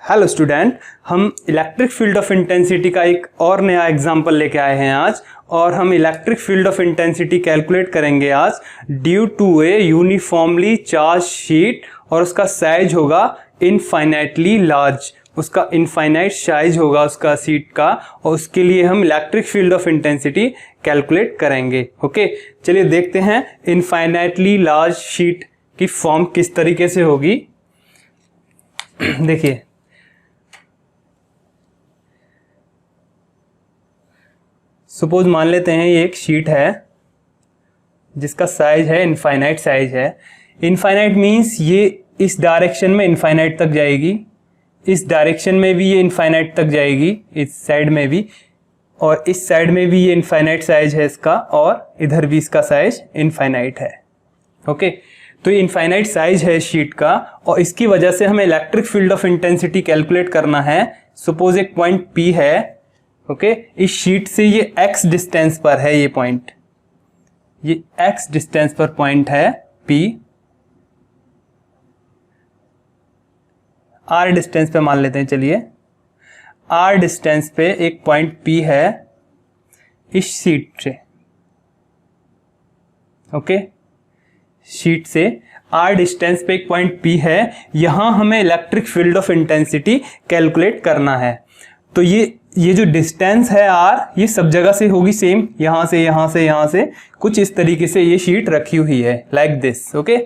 Hello student, हम electric field of intensity का एक और नया एग्जांपल लेके आए हैं आज। और हम electric field of intensity calculate करेंगे आज due to a uniformly charge sheet, और उसका साइज होगा इनफाइनाइटली लार्ज। उसका इनफाइनाइट साइज होगा उसका शीट का, और उसके लिए हम electric field of intensity calculate करेंगे। ओके, चलिए देखते हैं इनफाइनाइटली लार्ज शीट की फॉर्म किस तरीके से होगी। देखिए, सपोज मान लेते हैं ये एक शीट है जिसका साइज है इनफाइनाइट साइज है। इनफाइनाइट मीन्स ये इस डायरेक्शन में इनफाइनाइट तक जाएगी, इस डायरेक्शन में भी ये इनफाइनाइट तक जाएगी, इस साइड में भी, और इस साइड में भी ये इनफाइनाइट साइज है इसका, और इधर भी इसका साइज इनफाइनाइट है। ओके, तो ये इनफाइनाइट साइज है शीट का, और इसकी वजह से हमें electric field of intensity calculate करना है। सपोज एक पॉइंट P है। ओके, इस शीट से ये x डिस्टेंस पर है, ये पॉइंट, ये x डिस्टेंस पर पॉइंट है P। r डिस्टेंस पे मान लेते हैं, चलिए r डिस्टेंस पे एक पॉइंट P है इस शीट से। ओके, शीट से r डिस्टेंस पे एक पॉइंट P है, यहां हमें electric field of intensity calculate करना है। तो ये जो डिस्टेंस है r, ये सब जगह से होगी सेम, यहां से यहां से यहां से कुछ इस तरीके से ये शीट रखी हुई है, लाइक दिस। ओके,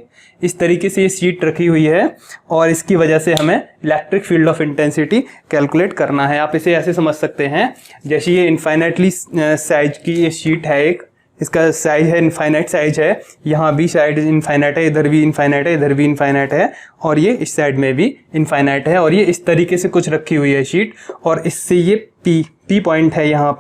इस तरीके से ये शीट रखी हुई है, और इसकी वजह से हमें electric field of intensity calculate करना है। आप इसे ऐसे समझ सकते हैं, जैसे ये इनफाइनाइटली साइज की ये शीट है एक, इसका साइज है इनफाइनाइट साइज है, यहाँ भी साइड इनफाइनाइट है, इधर भी इनफाइनाइट है, इधर भी इनफाइनाइट है, और ये इस साइड में भी इनफाइनाइट है, और ये इस तरीके से कुछ रखी हुई है शीट। और इससे ये P पॉइंट है यहाँ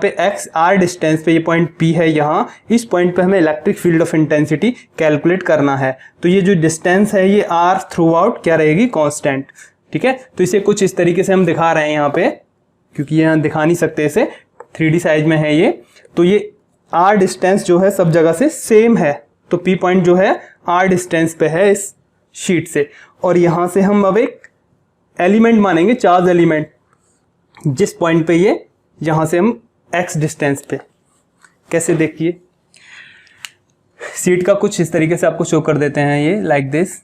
पे x r डिस्टेंस पे ये पॉइंट P है, यहाँ इस पॉइंट पे हमें electric field of intensity calculate करना है। तो ये जो डिस्टेंस है ये r थ्रू आउट क्या रहेगी, कांस्टेंट। ठीक है, तो इसे कुछ इस तरीके से हम दिखा रहे हैं यहाँ पे, क्योंकि यहाँ दिखा नहीं सकते इसे, 3D साइज में है ये। तो ये r डिस्टेंस जो है सब जगह से सेम है, तो P पॉइंट जो है r डिस्टेंस पे है इस शीट से। और यहां से हम अब एक एलिमेंट मानेंगे, चार्ज एलिमेंट, जिस पॉइंट पे ये, यहां से हम x डिस्टेंस पे। कैसे, देखिए शीट का कुछ इस तरीके से आपको शो कर देते हैं, ये लाइक दिस।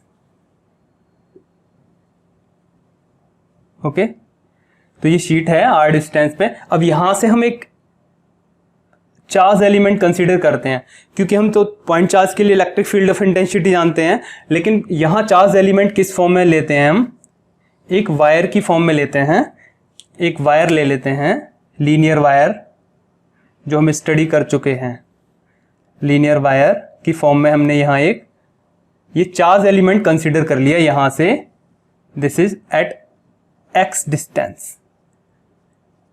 ओके, तो ये शीट है r डिस्टेंस पे। अब यहां से हम एक चार्ज एलिमेंट कंसीडर करते हैं, क्योंकि हम तो पॉइंट चार्ज के लिए इलेक्ट्रिक फील्ड ऑफ इंटेंसिटी जानते हैं, लेकिन यहाँ चार्ज एलिमेंट किस फॉर्म में लेते हैं, हम एक वायर की फॉर्म में लेते हैं। एक वायर ले लेते हैं, लीनियर वायर, जो हम स्टडी कर चुके हैं। लीनियर वायर की फॉर्म में हमने यहाँ एक ये चार्ज एलिमेंट कंसीडर कर लिया यहाँ से। This is at x distance.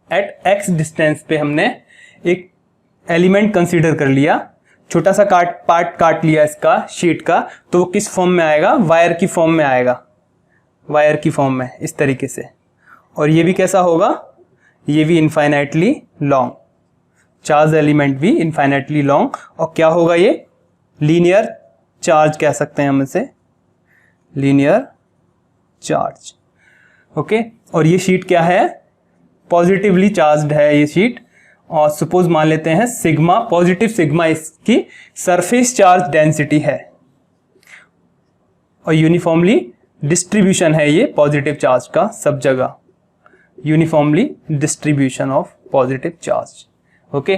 At x distance पे हमने एक एलिमेंट कंसीडर कर लिया, छोटा सा पार्ट काट लिया इसका शीट का, तो वो किस फॉर्म में आएगा, वायर की फॉर्म में आएगा, वायर की फॉर्म में इस तरीके से। और ये भी कैसा होगा, ये भी इनफाइनाइटली लॉन्ग, चार्ज एलिमेंट भी इनफाइनाइटली लॉन्ग। और क्या होगा, ये लीनियर चार्ज कह सकते हैं हम इसे, लीनियर चार्ज। ओके, और ये शीट क्या है, पॉजिटिवली चार्ज्ड है ये शीट। और सपोज मान लेते हैं सिग्मा, पॉजिटिव सिग्मा इसकी सरफेस चार्ज डेंसिटी है, और यूनिफॉर्मली डिस्ट्रीब्यूशन है ये पॉजिटिव चार्ज का सब जगह, uniformly distribution of positive charge. Okay,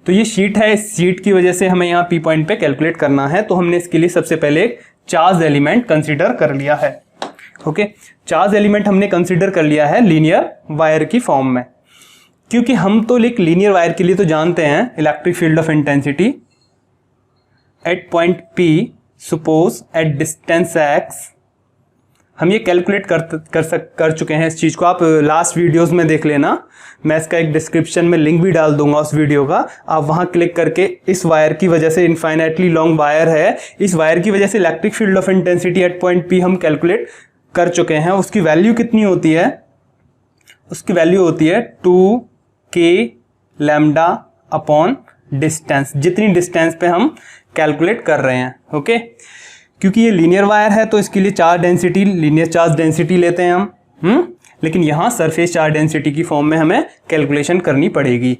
तो ये शीट है, इस शीट की वजह से हमें यहाँ P पॉइंट पे कैलकुलेट करना है। तो हमने इसके लिए सबसे पहले एक चार्ज एलिमेंट कंसीडर कर लिया है। ओके, चार्ज एलिमेंट हमने कंसीडर कर लिया है लीनियर वायर की फॉर्म में, क्योंकि हम तो एक लीनियर वायर के लिए तो जानते हैं electric field of intensity at point P, suppose at distance x। हम ये कैलकुलेट कर चुके हैं इस चीज को, आप लास्ट वीडियोस में देख लेना, मैं इसका एक डिस्क्रिप्शन में लिंक भी डाल दूंगा उस वीडियो का। आप वहां क्लिक करके, इस वायर की वजह से, इनफाइनाइटली लॉन्ग वायर है, इस वायर की वजह से electric field of intensity at point P हम कैलकुलेट कर चुके हैं। उसकी वैल्यू कितनी होती है, उसकी वैल्यू होती है 2k लैम्डा अपॉन डिस्टेंस, जितनी डिस्टेंस पे हम कैलकुलेट कर रहे हैं। ओके, क्योंकि ये लीनियर वायर है तो इसके लिए charge density, linear charge density लेते हैं हम लेकिन यहाँ सरफेस चार्ज डेंसिटी की फॉर्म में हमें कैलकुलेशन करनी पड़ेगी।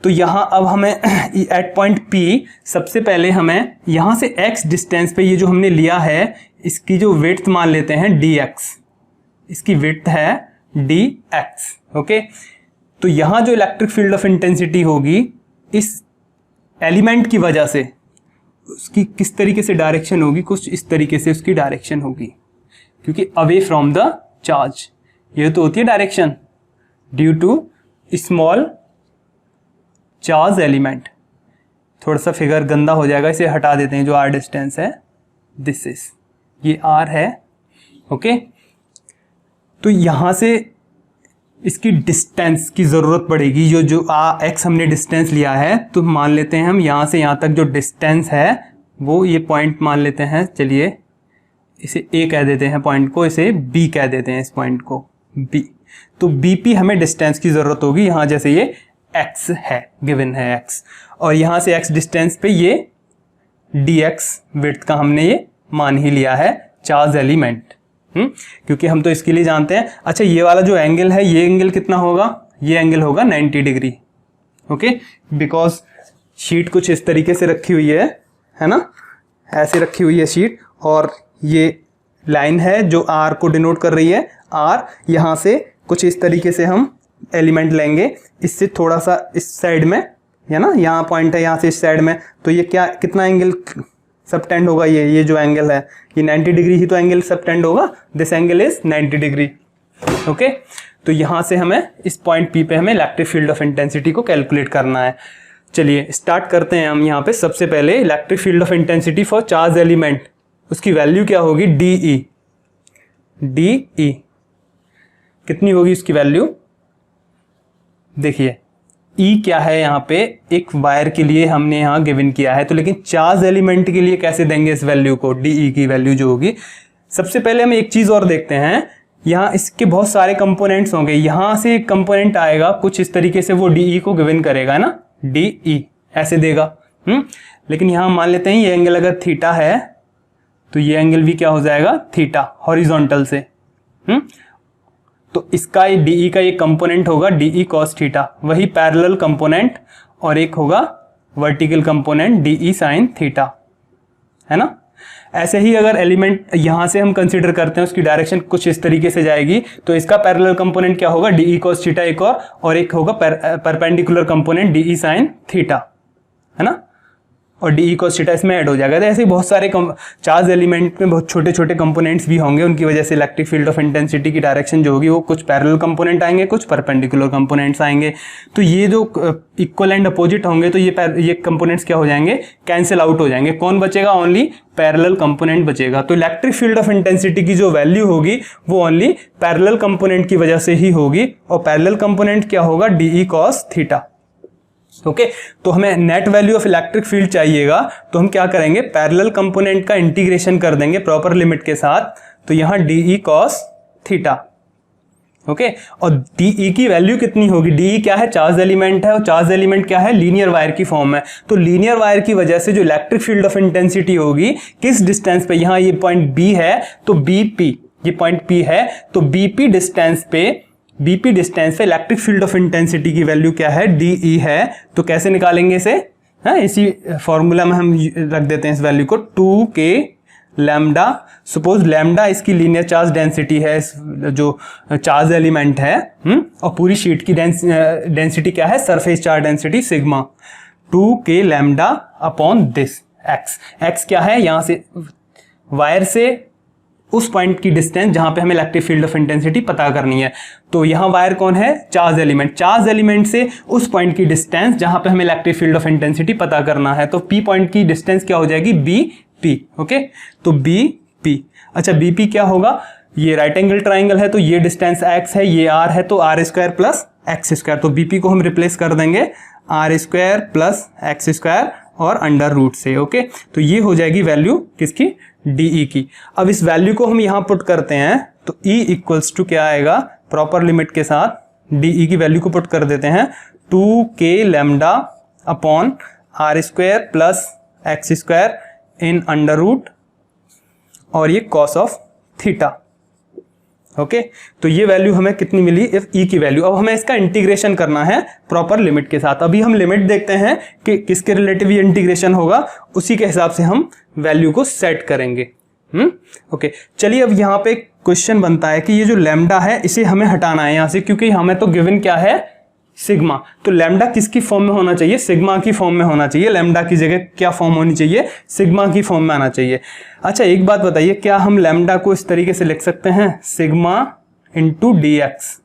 तो यहाँ अब हमें एट पॉइंट P सबसे पहले हमें यहाँ से x डिस्टेंस पे ये जो हमने लिया है इसकी जो विड्थ मान लेते हैं dx, इसकी विड्थ है dx। ओके, तो यहाँ जो इलेक्ट्रिक फील्ड ऑफ इंटेंसिटी होगी इस एलिमेंट की वजह से उसकी किस तरीके से डायरेक्शन होगी, कुछ इस तरीके से उसकी डायरेक्शन होगी, क्योंकि अवे फ्रॉम द चार्ज ये तो होती है direction due to small charge element. थोड़ा सा फिगर गंदा हो जाएगा, इसे हटा देते हैं। जो r डिस्टेंस है दिस इज, ये r है। ओके, तो यहाँ से इसकी डिस्टेंस की ज़रूरत पड़ेगी। जो x हमने डिस्टेंस लिया है, तो मान लेते हैं हम यहाँ से यहाँ तक जो डिस्टेंस है वो ये पॉइंट मान लेते हैं। चलिए इसे a कह देते हैं पॉइंट को, इसे b कह देते हैं इस पॉइंट को b। तो bp हमें डिस्टेंस की ज़रूरत होगी। यहाँ जैसे ये x है, गिवन है x, और यहाँ से x डिस्टेंस पे ये dx विड्थ का हमने ये मान ही लिया है चार्ज एलिमेंट। क्योंकि हम तो इसके लिए जानते हैं। अच्छा, ये वाला जो एंगल है, ये एंगल कितना होगा? ये एंगल होगा 90 डिग्री। ओके, बिकॉज शीट कुछ इस तरीके से रखी हुई है ना, ऐसे रखी हुई है शीट, और ये लाइन है जो r को डिनोट कर रही है। r यहाँ से कुछ इस तरीके से हम एलिमेंट लेंगे, इससे थोड़ा सा इस साइड में, है ना, यहाँ पॉइंट है, यहाँ से इस साइड में, तो ये क्या कितना एंगल सबटेंड होगा? ये जो एंगल है ये 90 डिग्री ही तो एंगल सबटेंड होगा। This angle is 90 degree. Okay, तो यहाँ से हमें इस पॉइंट P पे हमें इलेक्ट्रिक फील्ड ऑफ इंटेंसिटी को कैलकुलेट करना है। चलिए स्टार्ट करते हैं हम। यहाँ पे सबसे पहले electric field of intensity for charge element, उसकी वैल्यू क्या होगी? DE कितनी होगी उसकी वैल्यू? देखिए E क्या है यहाँ पे, एक वायर के लिए हमने यहाँ गिवन किया है, तो लेकिन चार्ज एलिमेंट के लिए कैसे देंगे इस वैल्यू को? DE की वैल्यू जो होगी, सबसे पहले हम एक चीज़ और देखते हैं। यहाँ इसके बहुत सारे कंपोनेंट्स होंगे, यहाँ से एक कंपोनेंट आएगा कुछ इस तरीके से, वो DE को गिवन करेगा ना, DE ऐसे देगा। लेकिन यहाँ मान लेते हैं ये एंगल अगर थीटा है तो ये एंगल भी क्या हो जाएगा? थीटा, हॉरिजॉन्टल से। तो इसका ये DE का ये कंपोनेंट होगा DE cos थीटा, वही पैरेलल कंपोनेंट, और एक होगा vertical component DE sin theta, है ना। ऐसे ही अगर एलिमेंट यहाँ से हम कंसीडर करते हैं, उसकी डायरेक्शन कुछ इस तरीके से जाएगी, तो इसका पैरेलल कंपोनेंट क्या होगा? DE cos थीटा एक और एक होगा perpendicular component DE sin theta, है ना, और DE cos थीटा इसमें ऐड हो जाएगा। तो ऐसे ही बहुत सारे चार्ज एलिमेंट में बहुत छोटे छोटे कंपोनेंट्स भी होंगे, उनकी वजह से इलेक्ट्रिक फील्ड ऑफ इंटेंसिटी की डायरेक्शन जो होगी वो कुछ पैरेलल कंपोनेंट आएंगे, कुछ परपेंडिकुलर कंपोनेंट्स आएंगे। तो ये जो इक्वल एंड अपोजिट होंगे तो ये कंपोनेंट्स क्या हो जाएंगे? कैंसिल आउट हो जाएंगे। कौन बचेगा? ओनली पैरेलल कंपोनेंट बचेगा। तो इलेक्ट्रिक फील्ड ऑफ इंटेंसिटी की जो वैल्यू होगी वो ओनली पैरेलल कंपोनेंट की वजह से ही होगी, और पैरेलल कंपोनेंट क्या होगा? DE cos theta. ओके, तो हमें net value of electric field चाहिएगा, तो हम क्या करेंगे? पैरेलल कंपोनेंट का इंटीग्रेशन कर देंगे प्रॉपर लिमिट के साथ, तो यहाँ DE cos थीटा। ओके, और DE की वैल्यू कितनी होगी? DE क्या है? चार्ज एलिमेंट है, और चार्ज एलिमेंट क्या है? लीनियर वायर की फॉर्म है। तो लीनियर वायर की वजह से जो इलेक्ट्रिक फील्ड ऑफ इंटेंसिटी होगी किस डिस्टेंस पे, यहाँ ये पॉइंट B है तो BP, ये पॉइंट P है तो BP डिस्टेंस पे इलेक्ट्रिक फील्ड ऑफ इंटेंसिटी की वैल्यू क्या है? DE है। तो कैसे निकालेंगे इसे? इसी फॉर्मूला में हम रख देते हैं इस वैल्यू को, 2k लैम्डा। सपोज लैम्डा इसकी लीनियर चार्ज डेंसिटी है, जो चार्ज एलिमेंट है, और पूरी शीट की डेंसिटी क्या है? Surface charge density sigma, 2k lambda upon this x क्या है? यहाँ से वायर से उस पॉइंट की डिस्टेंस जहां पे हमें इलेक्ट्रिक फील्ड ऑफ इंटेंसिटी पता करनी है। तो यहाँ वायर कौन है? Charge element. चार्ज एलिमेंट से उस पॉइंट की डिस्टेंस जहां पे हमें इलेक्ट्रिक फील्ड ऑफ इंटेंसिटी पता करना है, तो P पॉइंट की डिस्टेंस क्या हो जाएगी? BP। ओके, तो BP। अच्छा, BP क्या होगा? ये राइट एंगल ट्राइंगल है, तो ये डिस्टेंस x है, ये r है, तो r² प्लस x²। तो BP को हम रिप्लेस कर देंगे r² प्लस x² और अंडर रूट से। ओके, तो ये हो जाएगी वैल्यू किसकी? DE की। अब इस वैल्यू को हम यहाँ पुट करते हैं, तो E इक्वल्स टू क्या आएगा? प्रॉपर लिमिट के साथ DE की वैल्यू को पुट कर देते हैं, 2k lambda upon r² plus x² in under root, और ये cos ऑफ थीटा। ओके तो ये वैल्यू हमें कितनी मिली इफ ई की वैल्यू। अब हमें इसका इंटीग्रेशन करना है प्रॉपर लिमिट के साथ। अभी हम लिमिट देखते हैं कि किसके रिलेटिव ये इंटीग्रेशन होगा, उसी के हिसाब से हम वैल्यू को सेट करेंगे। ओके चलिए अब यहाँ पे क्वेश्चन बनता है कि ये जो लैम्डा है इसे हमें हटाना है यहाँ से, क्योंकि हमें तो गिवन क्या है सिग्मा। तो लैम्डा किसकी फॉर्म में होना चाहिए, सिग्मा की फॉर्म में होना चाहिए। लैम्डा की जगह क्या फॉर्म होनी चाहिए, सिग्मा की फॉर्म में आना चाहिए। अच्छा एक बात बताइए, क्या हम लैम्डा को इस तरीके से लिख सकते हैं, सिग्मा इंटू डी एक्स।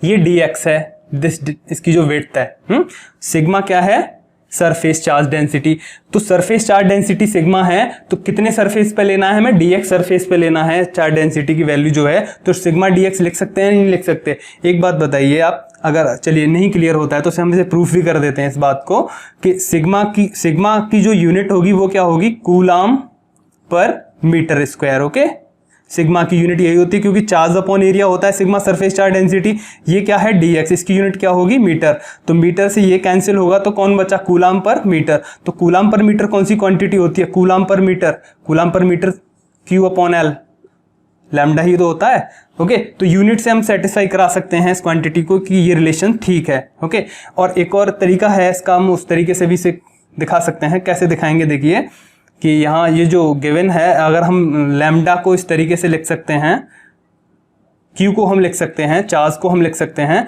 ये डी एक्स है, इसकी जो विड्थ है। सिग्मा क्या है, सरफेस चार्ज डेंसिटी। तो सरफेस चार्ज डेंसिटी सिग्मा है, तो कितने सरफेस पे लेना है हमें, डीएक्स सरफेस पे लेना है चार्ज डेंसिटी की वैल्यू जो है। तो सिग्मा डीएक्स लिख सकते हैं, नहीं लिख सकते। एक बात बताइए आप, अगर चलिए नहीं क्लियर होता है तो हम इसे प्रूफ भी कर देते हैं इस बात को कि सिग्मा की जो यूनिट होगी वो क्या होगी, coulomb per metre square. Okay sigma की यूनिट यही होती है, क्योंकि चार्ज अपॉन एरिया होता है सिग्मा सरफेस चार्ज डेंसिटी। ये क्या है डीएक्स, इसकी यूनिट क्या होगी मीटर। तो मीटर से ये कैंसिल होगा तो कौन बचा, कूलाम पर मीटर। तो कूलाम पर मीटर कौन सी क्वांटिटी होती है, coulomb per metre. Coulomb per metre Q upon L, lambda ही तो होता है। ओके तो यूनिट से हम सेटिस्फाई करा सकते हैं इस क्वांटिटी को कि ये रिलेशन ठीक है। ओके और एक और तरीका है इसका, हम उस तरीके से भी इसे दिखा सकते हैं। कैसे दिखाएंगे, देखिए कि यहाँ ये जो गिवन है, अगर हम लैम्डा को इस तरीके से लिख सकते हैं, क्यू को हम लिख सकते हैं, चार्ज को हम लिख सकते हैं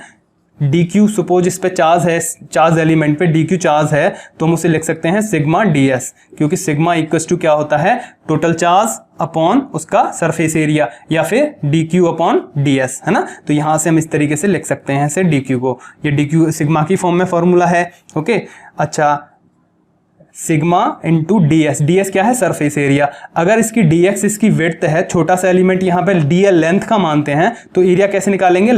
डी क्यू। सपोज इस पे चार्ज है, चार्ज एलिमेंट पे डी क्यू चार्ज है, तो हम उसे लिख सकते हैं सिग्मा डी एस, क्योंकि सिग्मा इक्वल्स टू क्या होता है, टोटल चार्ज अपॉन उसका सरफेस एरिया, या फिर D Q upon D S, है ना। तो यहाँ से हम इस तरीके से लिख सकते हैं इसे डी क्यू को। ये डी क्यू सिग्मा की फॉर्म में फॉर्मूला है। ओके अच्छा sigma into D S, D S क्या है, सरफेस एरिया। अगर इसकी डी एक्स इसकी विड्थ है, छोटा सा एलिमेंट यहाँ पे डी एल लेंथ का मानते हैं, तो एरिया कैसे निकालेंगे,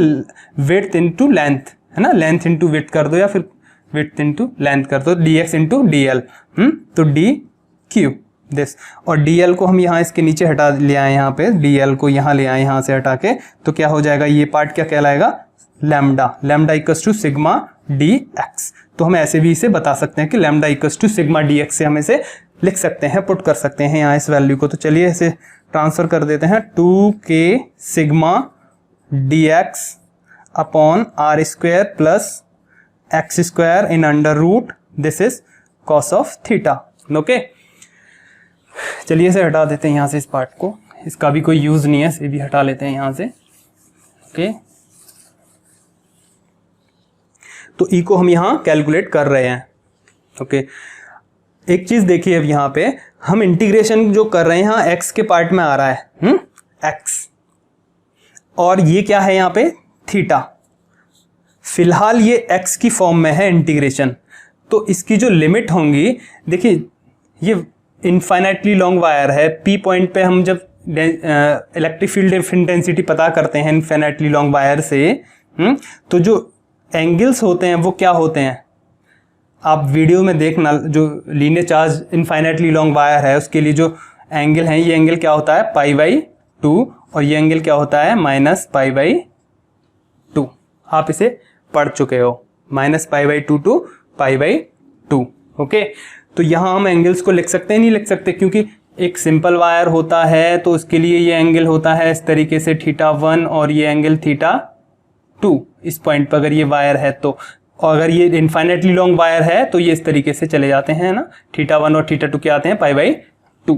विड्थ इंटू लेंथ, है ना। लेंथ इंटू विड्थ कर दो या फिर विड्थ इंटू लेंथ कर दो, D x into D L. तो डी क्यू दिस, और डी एल को हम यहाँ इसके नीचे हटा ले आए, यहाँ पे डी एल को यहाँ ले आए यहाँ से हटा के, तो क्या हो जाएगा, ये पार्ट क्या कहलाएगा, lambda. Lambda equals to sigma D X. तो हम ऐसे भी इसे बता सकते हैं कि lambda equals to sigma D X से हम इसे लिख सकते हैं, पुट कर सकते हैं यहाँ इस वैल्यू को। तो चलिए इसे ट्रांसफर कर देते हैं, 2k sigma D X upon R square plus X square in under root, this is cos of theta. Okay चलिए इसे हटा देते हैं यहाँ से, इस पार्ट को, इसका भी कोई यूज नहीं है, इसे भी हटा लेते हैं यहाँ से। ओके तो ई को हम यहाँ कैलकुलेट कर रहे हैं। ओके एक चीज देखिए, अब यहाँ पे हम इंटीग्रेशन जो कर रहे हैं, यहाँ एक्स के पार्ट में आ रहा है एक्स, और ये क्या है यहाँ पे थीटा। फिलहाल ये एक्स की फॉर्म में है इंटीग्रेशन, तो इसकी जो लिमिट होंगी, देखिए ये इनफाइनाइटली लॉन्ग वायर है, पी पॉइंट पे हम जब इलेक्ट्रिक फील्ड इंटेंसिटी पता करते हैं इनफाइनाइटली लॉन्ग वायर से, तो जो एंगल्स होते हैं वो क्या होते हैं, आप वीडियो में देखना, जो linear charge infinitely long wire है उसके लिए जो एंगल है, ये एंगल क्या होता है π/2, और ये एंगल क्या होता है -π/2। आप इसे पढ़ चुके हो, -π/2 टू π/2। ओके तो यहाँ हम एंगल्स को लिख सकते हैं, नहीं लिख सकते, क्योंकि एक सिंपल वायर होता है तो उसके लिए ये एंगल होता है इस तरीके से θ1, और ये एंगल θ2 इस पॉइंट पर अगर ये वायर है तो। और अगर ये इनफाइनाइटली लॉन्ग वायर है तो ये इस तरीके से चले जाते हैं ना, θ1 और θ2 क्या आते हैं π/2।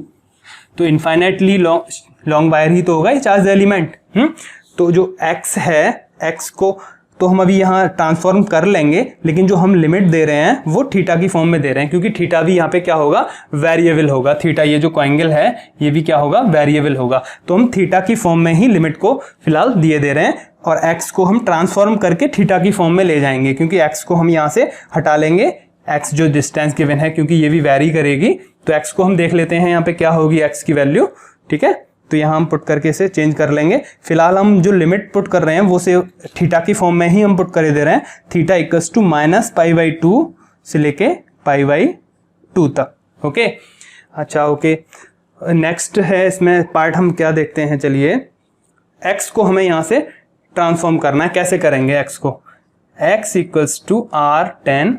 तो इनफाइनाइटली लॉन्ग वायर ही तो होगा ये चार्ज एलिमेंट। तो जो x है, x को तो हम अभी यहाँ ट्रांसफॉर्म कर लेंगे, लेकिन जो हम लिमिट दे रहे हैं वो थीटा की फॉर्म में दे रहे हैं, क्योंकि थीटा भी यहाँ पे क्या होगा, वेरिएबल होगा। थीटा ये जो एंगल है ये भी क्या होगा, वेरिएबल होगा। तो हम थीटा की फॉर्म में ही लिमिट को फिलहाल दिए दे रहे हैं, और x को हम ट्रांसफॉर्म करके थीटा की फॉर्म में ले जाएंगे, क्योंकि x को हम यहाँ से हटा लेंगे, x जो डिस्टेंस गिवन है, क्योंकि ये भी वेरी करेगी। तो x को हम देख लेते हैं यहाँ पे क्या होगी x की वैल्यू, ठीक है। तो यहाँ हम पुट करके इसे चेंज कर लेंगे। फिलहाल हम जो लिमिट पुट कर रहे हैं वो से थीटा की फॉर्म में ही हम पुट कर दे रहे हैं, थीटा इक्वल्स टू -π/2 से लेके π/2 तक। ओके अच्छा ओके नेक्स्ट है इसमें पार्ट, हम क्या देखते हैं, चलिए x को हमें यहाँ से ट्रांसफॉर्म करना है। कैसे करेंगे x को, x equals to r tan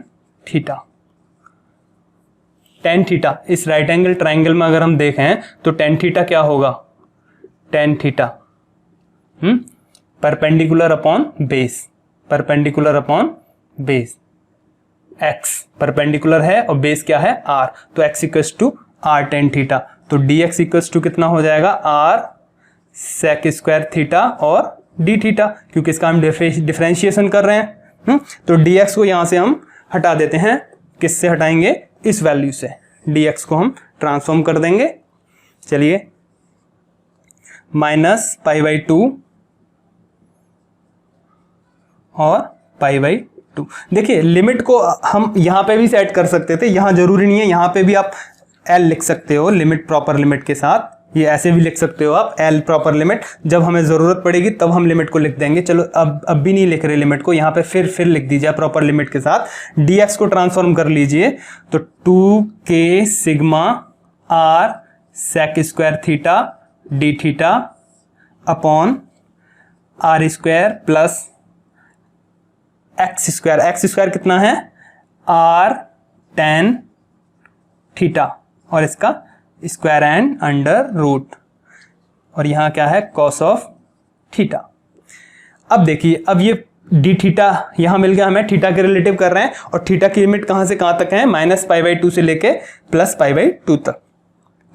theta. tan theta इस राइट एंगल ट्राइंगल में अगर हम देखें तो tan थीटा क्या होगा, tan theta perpendicular upon base, perpendicular upon base, x perpendicular है और बेस क्या है r, तो x equals to r tan theta, तो dx इक्वल्स टू कितना हो जाएगा r sec स्क्वायर थीटा और d थीटा, क्योंकि इसका हम डिफरेंशिएशन कर रहे हैं। तो dx को यहां से हम हटा देते हैं, किससे हटाएंगे, इस वैल्यू से, dx को हम ट्रांसफॉर्म कर देंगे। चलिए माइनस पाई बाई 2 और पाई बाई 2। देखिए लिमिट को हम यहां पे भी सेट कर सकते थे, यहां जरूरी नहीं है, यहां पे भी आप l लिख सकते हो लिमिट, प्रॉपर लिमिट के साथ, ये ऐसे भी लिख सकते हो आप l प्रॉपर लिमिट, जब हमें जरूरत पड़ेगी तब हम लिमिट को लिख देंगे। चलो अब भी नहीं लिख रहे लिमिट को, यहाँ पे फिर लिख दीजिए प्रॉपर लिमिट के साथ। dx को ट्रांसफॉर्म कर लीजिए, तो 2k sigma r sec square theta d theta upon r square plus X square कितना है r tan थीटा, और इसका स्क्वायर एंड अंडर रूट, और यहां क्या है cos ऑफ थीटा। अब देखिए, अब ये डी थीटा यहां मिल गया, हमें थीटा के रिलेटिव कर रहे हैं, और थीटा की लिमिट कहां से कहां तक है, माइनस पाई बाई 2 से लेके प्लस पाई बाई 2 तक।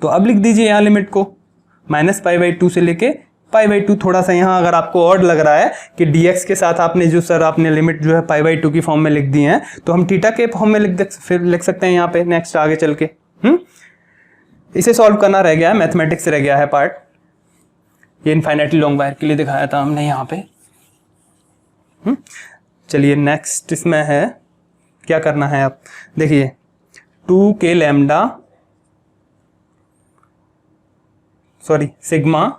तो अब लिख दीजिए यहां लिमिट को, माइनस पाई बाई 2 से लेके पाई बाई 2। थोड़ा सा यहाँ अगर आपको ऑड लग रहा है कि dx के साथ आपने जो सर आपने लिमिट जो है पाई बाई 2 की फॉर्म में लिख दी है, तो हम थीटा के फॉर्म में लिख सकते हैं यहाँ पे नेक्स्ट आगे चल के। इसे सॉल्व करना रह गया है, मैथमेटिक्स रह गया है पार्ट, ये इनफाइनाइटली लॉन्ग वायर के लिए दिखाया था हमने यहाँ पे। चलिए नेक्स्ट इसमें है, क्या करना है अब देखिए, 2k lambda sigma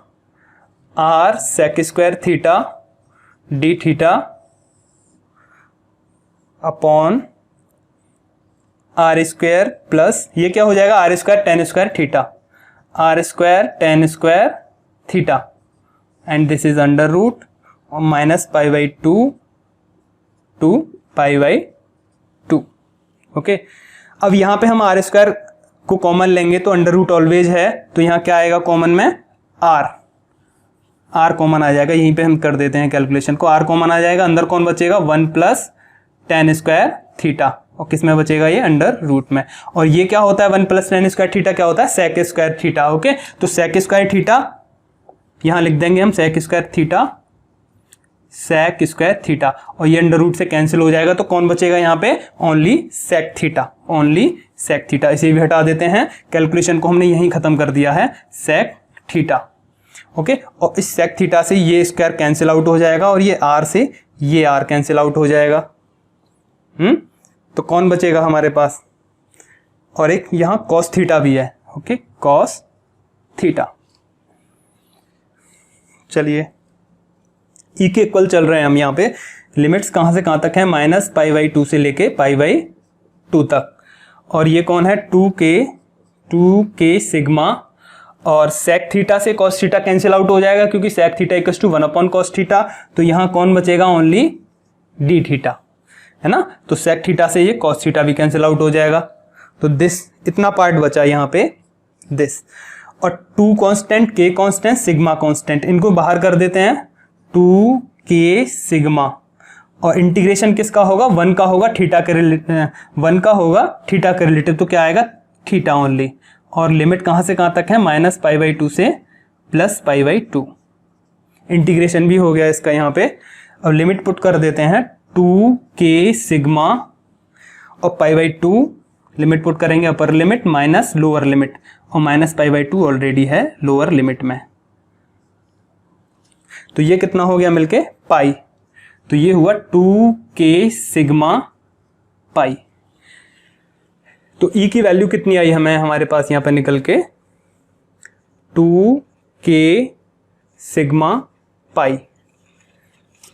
r sec square theta d theta upon r square plus ये क्या हो जाएगा, r square tan square theta, r square tan square theta, and this is under root और minus pi by 2 to pi by 2। Okay, अब यहाँ पे हम r square को कॉमन लेंगे तो अंडर रूट ऑलवेज है, तो यहाँ क्या आएगा कॉमन में, r कॉमन आ जाएगा, यहीं पे हम कर देते हैं कैलकुलेशन को, r कॉमन आ जाएगा, अंदर कौन बचेगा, 1 प्लस tan स्क्वायर थीटा, और किस में बचेगा ये, अंडर रूट में। और ये क्या होता है 1 प्लस tan स्क्वायर थीटा क्या होता है, सेक स्क्वायर थीटा। ओके, तो सेक स्क्वायर थीटा यहां लिख देंगे हम, sec square theta, sec square theta, और ये अंडर रूट से कैंसिल हो जाएगा, तो कौन बचेगा यहाँ पे, only sec theta, only sec theta. इसे भी हटा देते हैं, कैलकुलेशन को हमने यहीं खत्म कर दिया है, सेक थीटा। ओके, और इस सेक थीटा से ये स्क्वायर कैंसिल आउट हो जाएगा, और ये r से ये r कैंसिल आउट हो जाएगा। तो कौन बचेगा हमारे पास, और एक यहां cos थीटा भी है। Okay, cos theta. चलिए e के इक्वल चल रहे हैं हम, यहाँ पे लिमिट्स कहां से कहां तक है, माइनस पाई बाई 2 से लेके पाई बाई 2 तक, और ये कौन है 2k सिग्मा, और सेक थीटा से cos थीटा कैंसिल आउट हो जाएगा, क्योंकि sec theta equals to 1 upon cos theta, तो यहाँ कौन बचेगा, ओनली d थीटा, है ना। तो सेक थीटा से ये cos थीटा भी कैंसिल आउट हो जाएगा, तो दिस इतना पार्ट बचा यहाँ पे दिस, और 2 constant, k constant, sigma constant, इनको बाहर कर देते हैं, 2k सिग्मा, और इंटीग्रेशन किसका होगा, 1 का होगा थीटा के रिलेटिव, 1 का होगा थीटा के रिलेटिव, तो क्या आएगा थीटा ओनली, और लिमिट कहां से कहां तक है, माइनस पाई बाई 2 से प्लस पाई बाई 2। इंटीग्रेशन भी हो गया इसका यहाँ पे, और लिमिट पुट कर देते हैं 2k सिग्मा और पाई बाई 2, लिमिट पुट करेंगे upper limit minus lower limit, और माइनस पाई बाई 2 ऑलरेडी है लोअर लिमिट में, तो ये कितना हो गया मिलके पाई, तो ये हुआ 2k सिग्मा पाई। तो e की वैल्यू कितनी आई हमें, हमारे पास यहां पर निकल के 2k sigma pi,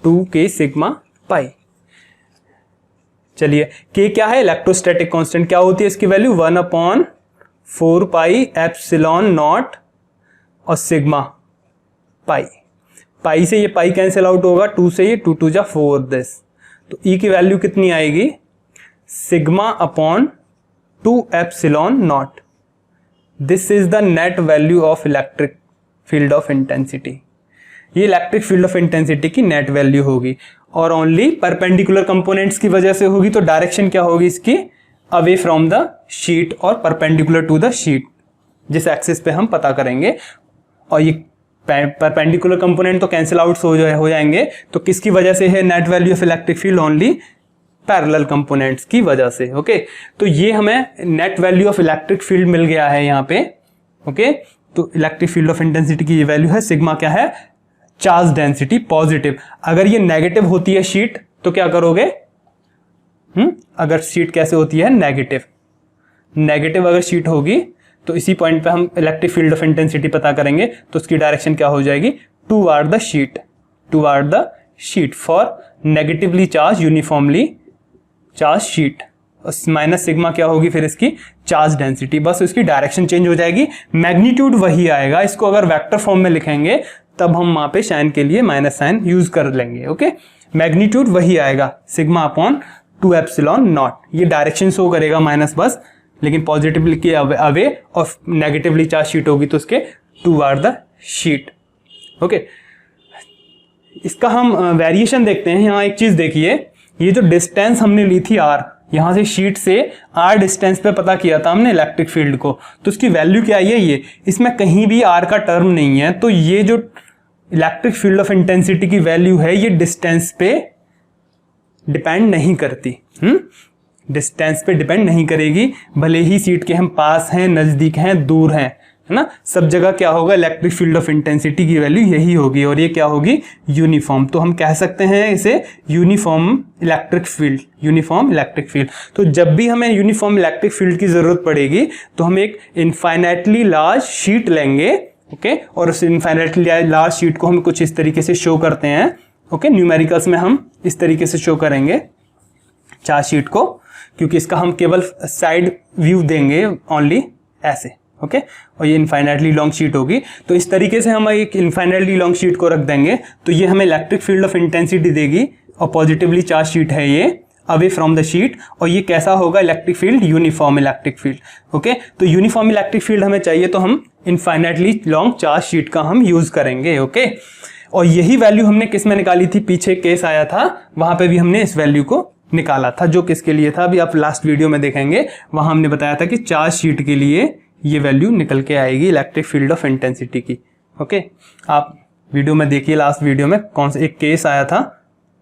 2k sigma pi. चलिए k क्या है, इलेक्ट्रोस्टैटिक कांस्टेंट, क्या होती है इसकी value, 1 upon 4 pi epsilon naught और सिग्मा पाई, पाई से ये पाई कैंसिल आउट होगा, 2 से ये 2 2 जा 4 दिस, तो e की वैल्यू कितनी आएगी, sigma upon 2 epsilon naught, this is the net value of electric field of intensity. ये इलेक्ट्रिक फील्ड ऑफ इंटेंसिटी की नेट वैल्यू होगी, और ओनली परपेंडिकुलर कंपोनेंट्स की वजह से होगी। तो डायरेक्शन क्या होगी इसकी, अवे फ्रॉम द शीट और परपेंडिकुलर टू द शीट, जिस एक्सिस पे हम पता करेंगे। और ये परपेंडिकुलर कंपोनेंट तो कैंसिल आउट हो जाएंगे, तो किसकी वजह से है net value of electric field, only parallel components की वजह से। ओके, तो ये हमें net value of electric field मिल गया है यहाँ पे। ओके, तो इलेक्ट्रिक फील्ड ऑफ इंटेंसिटी की ये वैल्यू है, सिग्मा क्या है, चार्ज डेंसिटी पॉजिटिव। अगर ये नेगेटिव होती है शीट तो क्या करोगे, अगर शीट कैसे होती है, नेगेटिव, नेगेटिव अगर शीट होगी तो इसी पॉइंट पे हम इलेक्ट्रिक फील्ड ऑफ इंटेंसिटी पता करेंगे, तो उसकी डायरेक्शन क्या हो जाएगी, toward the sheet, toward the sheet for negatively charge uniformly charge sheet. Minus sigma क्या होगी फिर इसकी, चार्ज डेंसिटी, बस इसकी डायरेक्शन चेंज हो जाएगी, मैग्नीट्यूड वही आएगा। इसको अगर वेक्टर फॉर्म में लिखेंगे तब हम वहां पे साइन के लिए माइनस साइन यूज कर लेंगे। ओके, मैग्नीट्यूड वही आएगा, सिग्मा अपॉन 2 एप्सिलॉन नॉट। ये डायरेक्शन शो करेगा माइनस बस, लेकिन पॉजिटिवली के अवे और नेगेटिवली चार्ज शीट होगी तो उसके टूवर्ड द शीट। ओके, इसका हम वेरिएशन देखते हैं। यहाँ एक चीज देखिए, ये जो डिस्टेंस हमने ली थी r, यहां से शीट से r डिस्टेंस पे पता किया था हमने इलेक्ट्रिक फील्ड को, तो उसकी वैल्यू क्या है, ये इसमें कहीं भी r का टर्म नहीं है, तो ये जो इलेक्ट्रिक फील्ड ऑफ इंटेंसिटी की वैल्यू है ये डिस्टेंस पे डिपेंड नहीं करती। डिस्टेंस पे डिपेंड नहीं करेगी, भले ही सीट के हम पास हैं, नजदीक हैं, दूर हैं, है ना, सब जगह क्या होगा, इलेक्ट्रिक फील्ड ऑफ इंटेंसिटी की वैल्यू यही होगी, और ये क्या होगी, यूनिफॉर्म। तो हम कह सकते हैं इसे uniform electric field, uniform electric field. तो जब भी हमें यूनिफॉर्म इलेक्ट्रिक फील्ड की जरूरत पड़ेगी तो हम एक इनफाइनाइटली लार्ज शीट लेंगे। ओके, और उस इनफाइनाइटली लार्ज शीट को हम कुछ इस तरीके से शो करते हैं। ओके, न्यूमेरिकल्स में हम इस तरीके से शो करेंगे चार्ज शीट को, क्योंकि इसका हम केवल साइड व्यू देंगे ओनली ऐसे। ओके, और ये इनफाइनाइटली लॉन्ग शीट होगी, तो इस तरीके से हम एक इनफाइनाइटली लॉन्ग शीट को रख देंगे, तो ये हमें इलेक्ट्रिक फील्ड ऑफ इंटेंसिटी देगी, और पॉजिटिवली चार्ज शीट है ये अवे फ्रॉम द शीट, और ये कैसा होगा, electric field, uniform electric field. Okay, तो यूनिफॉर्म इलेक्ट्रिक फील्ड हमें चाहिए, तो हम इनफाइनाइटली लॉन्ग चार्ज शीट का हम यूज करेंगे। ओके, और यही वैल्यू हमने किस में निकाली थी, पीछे केस आया था वहां पे भी हमने इस वैल्यू को निकाला था, जो किसके लिए था अभी आप लास्ट वीडियो में देखेंगे, वहां हमने बताया था कि चार्ज शीट के लिए ये वैल्यू निकल के आएगी इलेक्ट्रिक फील्ड ऑफ इंटेंसिटी की। ओके, आप वीडियो में देखिए, लास्ट वीडियो में कौन सा एक केस आया था,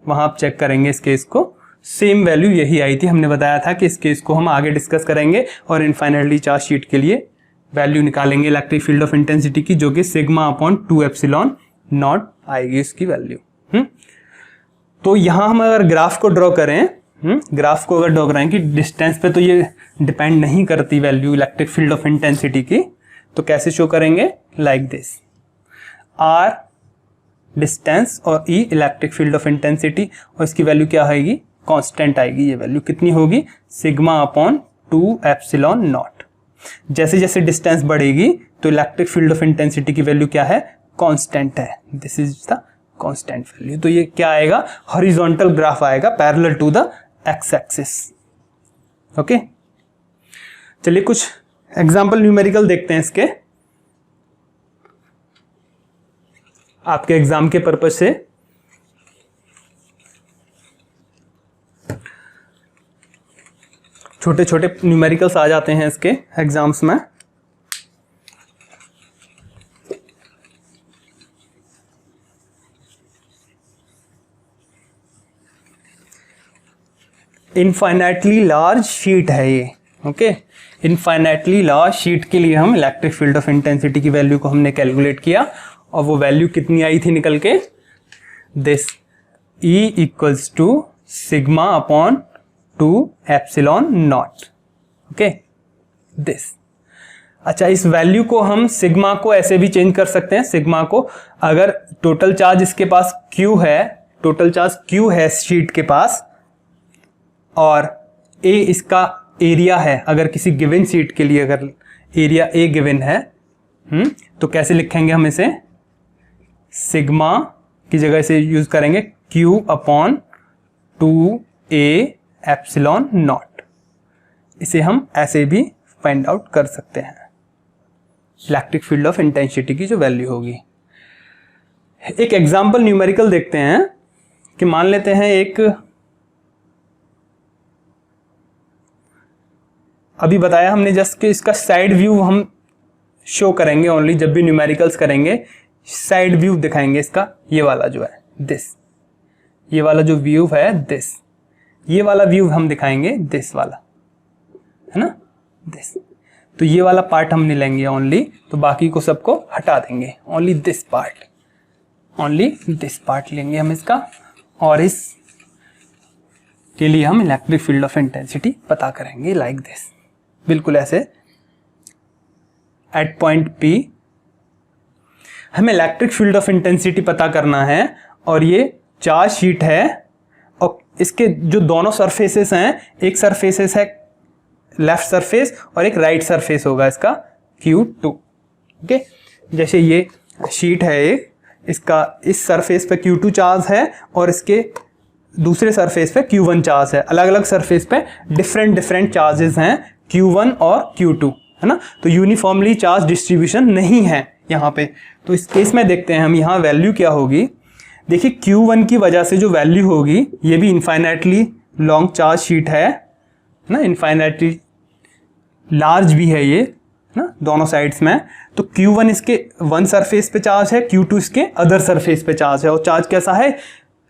वहां आप चेक करेंगे इस केस को, सेम वैल्यू यही आई थी। हमने बताया था कि इस केस को हम आगे डिस्कस करेंगे और इनफाइनाइटली चार्ज शीट के लिए वैल्यू निकालेंगे इलेक्ट्रिक फील्ड ऑफ इंटेंसिटी की, जो कि सिग्मा अपॉन 2 एप्सिलॉन नॉट आएगी इसकी वैल्यू। तो यहां हम अगर ग्राफ को ड्रॉ करें, ग्राफ को अगर ड्रॉ करें कि डिस्टेंस पे तो ये डिपेंड नहीं करती value electric field of intensity की, तो कैसे शो करेंगे, लाइक दिस, आर डिस्टेंस और ई इलेक्ट्रिक फील्ड ऑफ इंटेंसिटी, और इसकी वैल्यू क्या आएगी, कांस्टेंट आएगी। ये वैल्यू कितनी होगी, सिग्मा अपॉन 2 एप्सिलॉन नॉट। जैसे जैसे डिस्टेंस बढ़ेगी तो इलेक्ट्रिक फील्ड ऑफ इंटेंसिटी की वैल्यू क्या है, कांस्टेंट है, this is the constant value. तो ये क्या आएगा, हॉरिजॉन्टल ग्राफ आएगा parallel to the X axis. Okay, चलिए कुछ एग्जांपल न्यूमेरिकल देखते हैं इसके, आपके एग्जाम के पर्पज से। छोटे छोटे न्यूमेरिकल्स आ जाते हैं इसके एग्जाम्स में। इनफाइनाइटली लार्ज शीट है ये। ओके, इनफाइनाइटली लार्ज शीट के लिए हम इलेक्ट्रिक फील्ड ऑफ इंटेंसिटी की वैल्यू को हमने कैलकुलेट किया, और वो वैल्यू कितनी आई थी निकल के, this E equals to sigma upon 2 epsilon naught. Okay, this. अच्छा, इस वैल्यू को हम सिग्मा को ऐसे भी चेंज कर सकते हैं, सिग्मा को अगर टोटल चार्ज इसके पास Q है, टोटल चार्ज Q है शीट के पास, और A इसका एरिया है, अगर किसी गिवन शीट के लिए अगर एरिया A गिवन है, तो कैसे लिखेंगे हम इसे, सिग्मा की जगह से यूज करेंगे Q upon 2A epsilon not. इसे हम ऐसे भी फाइंड आउट कर सकते हैं, इलेक्ट्रिक फील्ड ऑफ इंटेंसिटी की जो वैल्यू होगी। एक एग्जाम्पल न्यूमेरिकल देखते हैं कि मान लेते हैं एक, अभी बताया हमने जस्ट कि इसका साइड व्यू हम शो करेंगे ओनली, जब भी न्यूमेरिकल्स करेंगे साइड व्यू दिखाएंगे इसका, ये वाला जो है दिस, ये वाला जो व्यू है दिस, ये वाला व्यू हम दिखाएंगे दिस वाला, है ना, दिस। तो ये वाला पार्ट हम नहीं लेंगे ओनली, तो बाकी को सबको हटा देंगे, only this part, only this part लेंगे हम इसका, और इस के लिए हम इलेक्ट्रिक फील्ड ऑफ इंटेंसिटी पता करेंगे लाइक दिस, बिल्कुल ऐसे। एट पॉइंट P हमें इलेक्ट्रिक फील्ड ऑफ इंटेंसिटी पता करना है, और ये चार्ज शीट है, और इसके जो दोनों सरफेसेस हैं, एक सरफेसेस है लेफ्ट सरफेस और एक राइट सरफेस होगा इसका Q2, ओके। जैसे ये शीट है एक, इसका इस सरफेस पे Q2 चार्ज है और इसके दूसरे सरफेस पे Q1 चार्ज है, अलग अलग सरफेस पे डिफरेंट चार्जेस हैं Q1 और Q2, है ना। तो यूनिफॉर्मली चार्ज डिस्ट्रीब्यूशन नहीं है यहाँ पे। तो इस केस में देखते हैं हम यहाँ वैल्यू क्या होगी। देखिए Q1 की वजह से जो वैल्यू होगी, ये भी इनफाइनाइटली लॉन्ग चार्ज शीट है ना, इनफाइनाइटली लार्ज भी है ये ना दोनों साइड्स में। तो Q1 इसके वन सरफेस पे चार्ज है, Q2 इसके अदर सरफेस पे चार्ज है, और चार्ज कैसा है,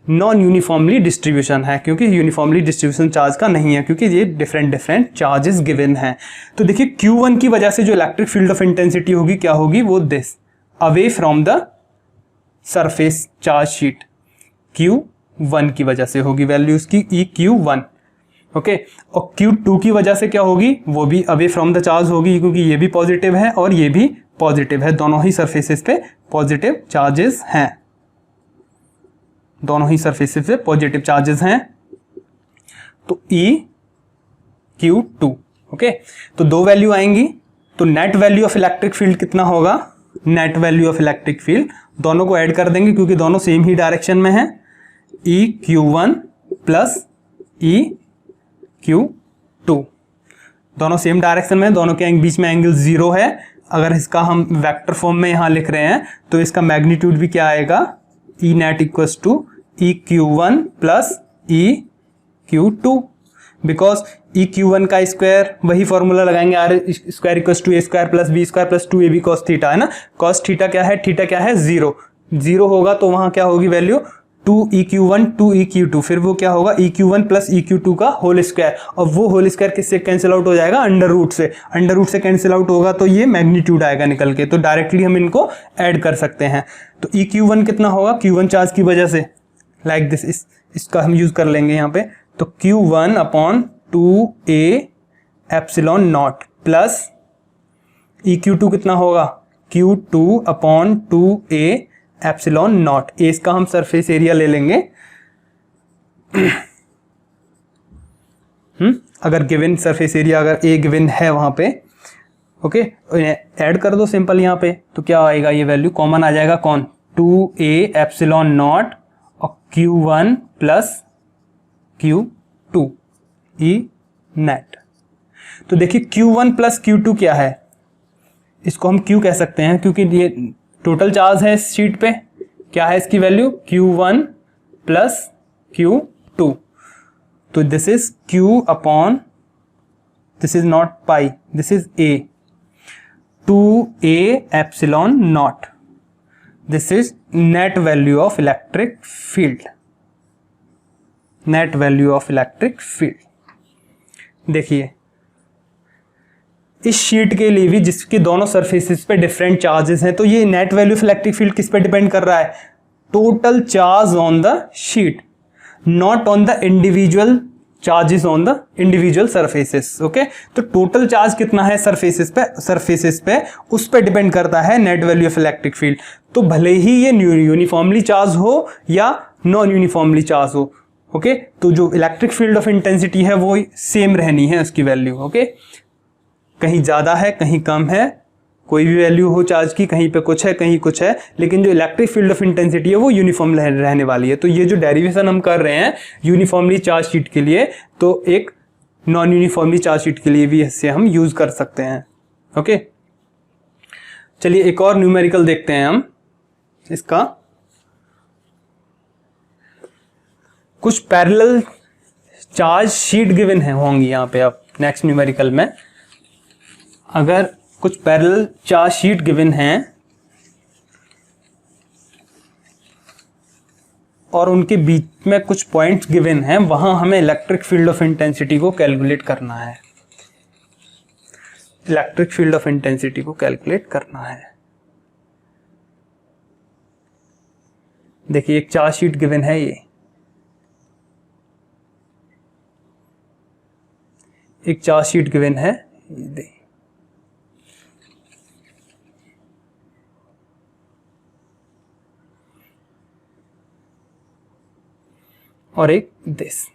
नॉन यूनिफॉर्मली डिस्ट्रीब्यूशन है, क्योंकि यूनिफॉर्मली डिस्ट्रीब्यूशन चार्ज का नहीं है, क्योंकि ये डिफरेंट चार्जेस गिवन हैं। तो देखिए Q1 की वजह से जो इलेक्ट्रिक फील्ड ऑफ इंटेंसिटी होगी क्या होगी, वो this away from the surface charge sheet, Q1 की वजह से होगी वैल्यू उसकी EQ1, ओके। और Q2 की वजह से क्या होगी, वो भी अवे फ्रॉम द चार्ज होगी, क्योंकि ये भी पॉजिटिव है और ये भी पॉजिटिव है, दोनों ही सरफेसेस पे पॉजिटिव चार्जेस हैं, दोनों ही सरफेसेस पे पॉजिटिव चार्जेस हैं। तो EQ2, ओके। तो दो वैल्यू आएंगी, तो net value of electric field कितना होगा, net value of electric field, दोनों को ऐड कर देंगे क्योंकि दोनों सेम ही डायरेक्शन में है, EQ1 प्लस EQ2, दोनों सेम डायरेक्शन में, दोनों के बीच में एंगल 0 है। अगर इसका हम वेक्टर फॉर्म में यहाँ लिख रहे हैं तो इसका मैग्नीट्यूड भी क्या आएगा, E net equals to EQ1 plus EQ2, because EQ1 का स्क्वायर वही फॉर्मूला लगाएंगे, R square equals to A square plus B square plus 2AB cos theta, है ना। cos थीटा क्या है, थीटा क्या है, 0 होगा, तो वहां क्या होगी वैल्यू 2EQ1 2EQ2, फिर वो क्या होगा EQ1 प्लस EQ2 का होल स्क्वायर, और वो होल स्क्वायर किससे कैंसिल आउट हो जाएगा, अंडर रूट से कैंसिल आउट होगा, तो ये मैग्नीट्यूड आएगा निकल के। तो डायरेक्टली हम इनको ऐड कर सकते हैं। तो EQ1 कितना होगा, Q1 चार्ज की वजह से लाइक दिस, इसका हम यूज कर लेंगे यहाँ पे। तो Q1 upon 2A epsilon not plus EQ2 कितना होगा, Q2 upon 2A epsilon not. ए इसका हम सरफेस एरिया ले लेंगे। अगर गिवन सरफेस एरिया अगर ए गिवन है वहां पे, ओके, ऐड कर दो सिंपल यहाँ पे, तो क्या आएगा, ये वैल्यू कॉमन आ जाएगा, कौन, 2A एप्सिलॉन नॉट और Q1 plus Q2 E net. तो देखिए Q1 प्लस Q2 क्या है, इसको हम Q कह सकते हैं क्योंकि ये टोटल चार्ज है इस शीट पे। क्या है इसकी वैल्यू, Q1 प्लस Q2। तो this is Q upon, this is not pi, this is A, 2A epsilon naught. This is net value of electric field, net value of electric field. देखिए इस sheet के लिए भी जिसके दोनों surfaces पे different charges हैं, तो ये net value of electric field किस पे डिपेंड कर रहा है, total charge on the sheet, not on the individual charges on the individual surfaces, okay. तो टोटल चार्ज कितना है सरफेसेस पे उस पे डिपेंड करता है net value of electric field. तो भले ही ये यूनिफॉर्मली चार्ज हो या नॉन यूनिफॉर्मली चार्ज हो, ओके, तो जो इलेक्ट्रिक फील्ड ऑफ इंटेंसिटी है वो सेम रहनी है उसकी वैल्यू, ओके। कहीं ज़्यादा है कहीं कम है, कोई भी वैल्यू हो चार्ज की, कहीं पे कुछ है कहीं कुछ है, लेकिन जो इलेक्ट्रिक फील्ड ऑफ इंटेंसिटी है वो यूनिफॉर्म रहने वाली है। तो ये जो डेरिवेशन हम कर रहे हैं यूनिफॉर्मली चार्ज शीट के लिए, तो एक नॉन यूनिफॉर्मली चार्ज शीट के लिए भी इससे हम यूज कर सकते हैं, ओके। चलिए एक और न्यूमेरिकल देखते हैं हम इसका। कुछ पैरेलल चार्ज शीट गिवन है होंगी यहाँ पे। अब नेक्स्ट न्यूमेरिकल में अगर कुछ पैरेलल चार्ज शीट गिवन हैं और उनके बीच में कुछ पॉइंट्स गिवन हैं, वहां हमें इलेक्ट्रिक फील्ड ऑफ इंटेंसिटी को कैलकुलेट करना है। इलेक्ट्रिक फील्ड ऑफ इंटेंसिटी को कैलकुलेट करना है। देखिए एक चार्ज शीट गिवन है, ये एक चार्ज शीट गिवन है, और एक दिस।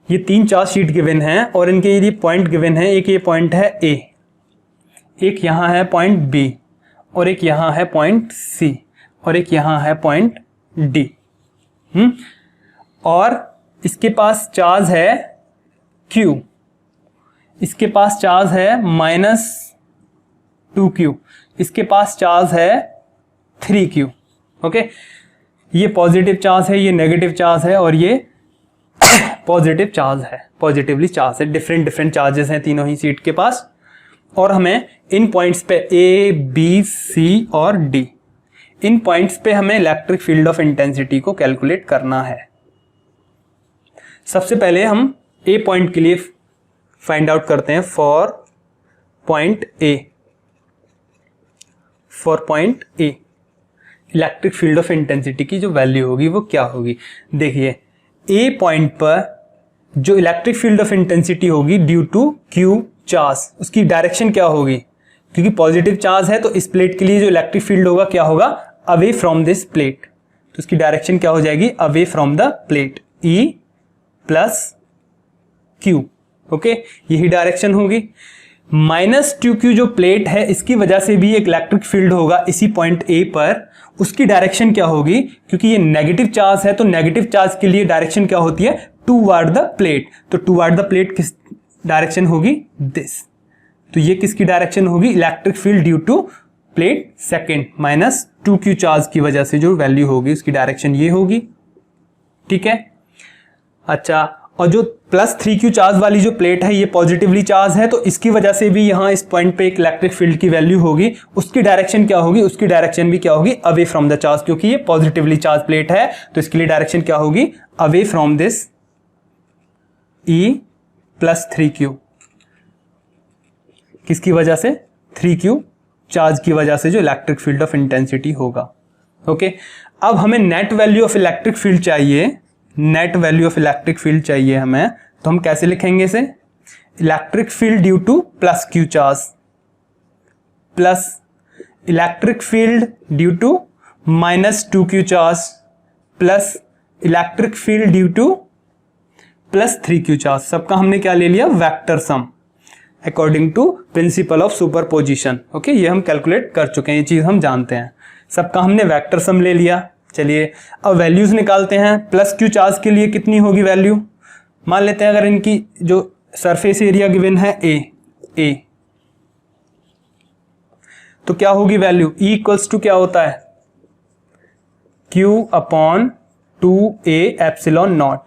ये 3 चार्ज शीट गिवन हैं और इनके ये पॉइंट गिवन है। एक ये पॉइंट है ए, एक यहां है पॉइंट बी, और एक यहां है पॉइंट सी, और एक यहां है पॉइंट डी। और इसके पास चार्ज है Q, इसके पास चार्ज है -2Q, इसके पास चार्ज है 3Q। ओके, ये पॉजिटिव चार्ज है, ये नेगेटिव चार्ज है, और ये पॉजिटिव चार्ज है, पॉजिटिवली चार्ज है। डिफरेंट डिफरेंट चार्जेस हैं तीनों ही सीट के पास। और हमें इन पॉइंट्स पे A, B, C और D, इन पॉइंट्स पे हमें इलेक्ट्रिक फील्ड ऑफ इंटेंसिटी को कैलकुलेट करना है। सबसे पहले हम A पॉइंट के लिए फाइंड आउट करते हैं। For point A, for point A electric field of intensity की जो वैल्यू होगी वो क्या होगी। देखिए A पॉइंट पर जो इलेक्ट्रिक फील्ड ऑफ इंटेंसिटी होगी ड्यू टू Q चार्ज, उसकी डायरेक्शन क्या होगी, क्योंकि पॉजिटिव चार्ज है तो इस प्लेट के लिए जो इलेक्ट्रिक फील्ड होगा क्या होगा, अवे फ्रॉम दिस प्लेट। तो उसकी डायरेक्शन क्या हो जाएगी, away from the plate, E plus Q। Okay, यही डायरेक्शन होगी। -2Q जो प्लेट है इसकी वजह से भी एक इलेक्ट्रिक फील्ड होगा इसी पॉइंट A पर। उसकी डायरेक्शन क्या होगी, क्योंकि ये नेगेटिव चार्ज है तो नेगेटिव चार्ज के लिए डायरेक्शन क्या होती है, टूवर्ड द प्लेट। तो टूवर्ड द प्लेट किस डायरेक्शन होगी, दिस। तो ये किसकी डायरेक्शन होगी, electric field due to plate second. -2Q charge की वजह से जो वैल्यू होगी उसकी डायरेक्शन ये होगी। ठीक है, अच्छा, और जो +3Q चार्ज वाली जो प्लेट है ये पॉजिटिवली चार्ज है तो इसकी वजह से भी यहाँ इस पॉइंट पे एक इलेक्ट्रिक फील्ड की वैल्यू होगी। उसकी डायरेक्शन क्या होगी, उसकी डायरेक्शन भी क्या होगी, अवे फ्रॉम द चार्ज, क्योंकि ये पॉजिटिवली चार्ज प्लेट है तो इसके लिए डायरेक्शन क्या होगी, away from this E plus 3Q। किसकी वजह से, 3Q चार्ज की वजह से जो इलेक्ट्रिक फील्ड ऑफ इंटेंसिटी होगा। ओके, अब हमें net value of electric field चाहिए, net value of electric field चाहिए हमें। तो हम कैसे लिखेंगे इसे, electric field due to +Q charge plus electric field due to -2Q charge plus electric field due to +3Q charge. सबका हमने क्या ले लिया, vector sum according to principle of superposition. Okay, ये हम कैलकुलेट कर चुके हैं, ये चीज हम जानते हैं। सबका हमने वेक्टर सम ले लिया। चलिए अब वैल्यूज निकालते हैं। +Q चार्ज के लिए कितनी होगी वैल्यू, मान लेते हैं अगर इनकी जो सरफेस एरिया गिवन है A, तो क्या होगी वैल्यू, E इक्वल्स टू क्या होता है, Q/2A/0।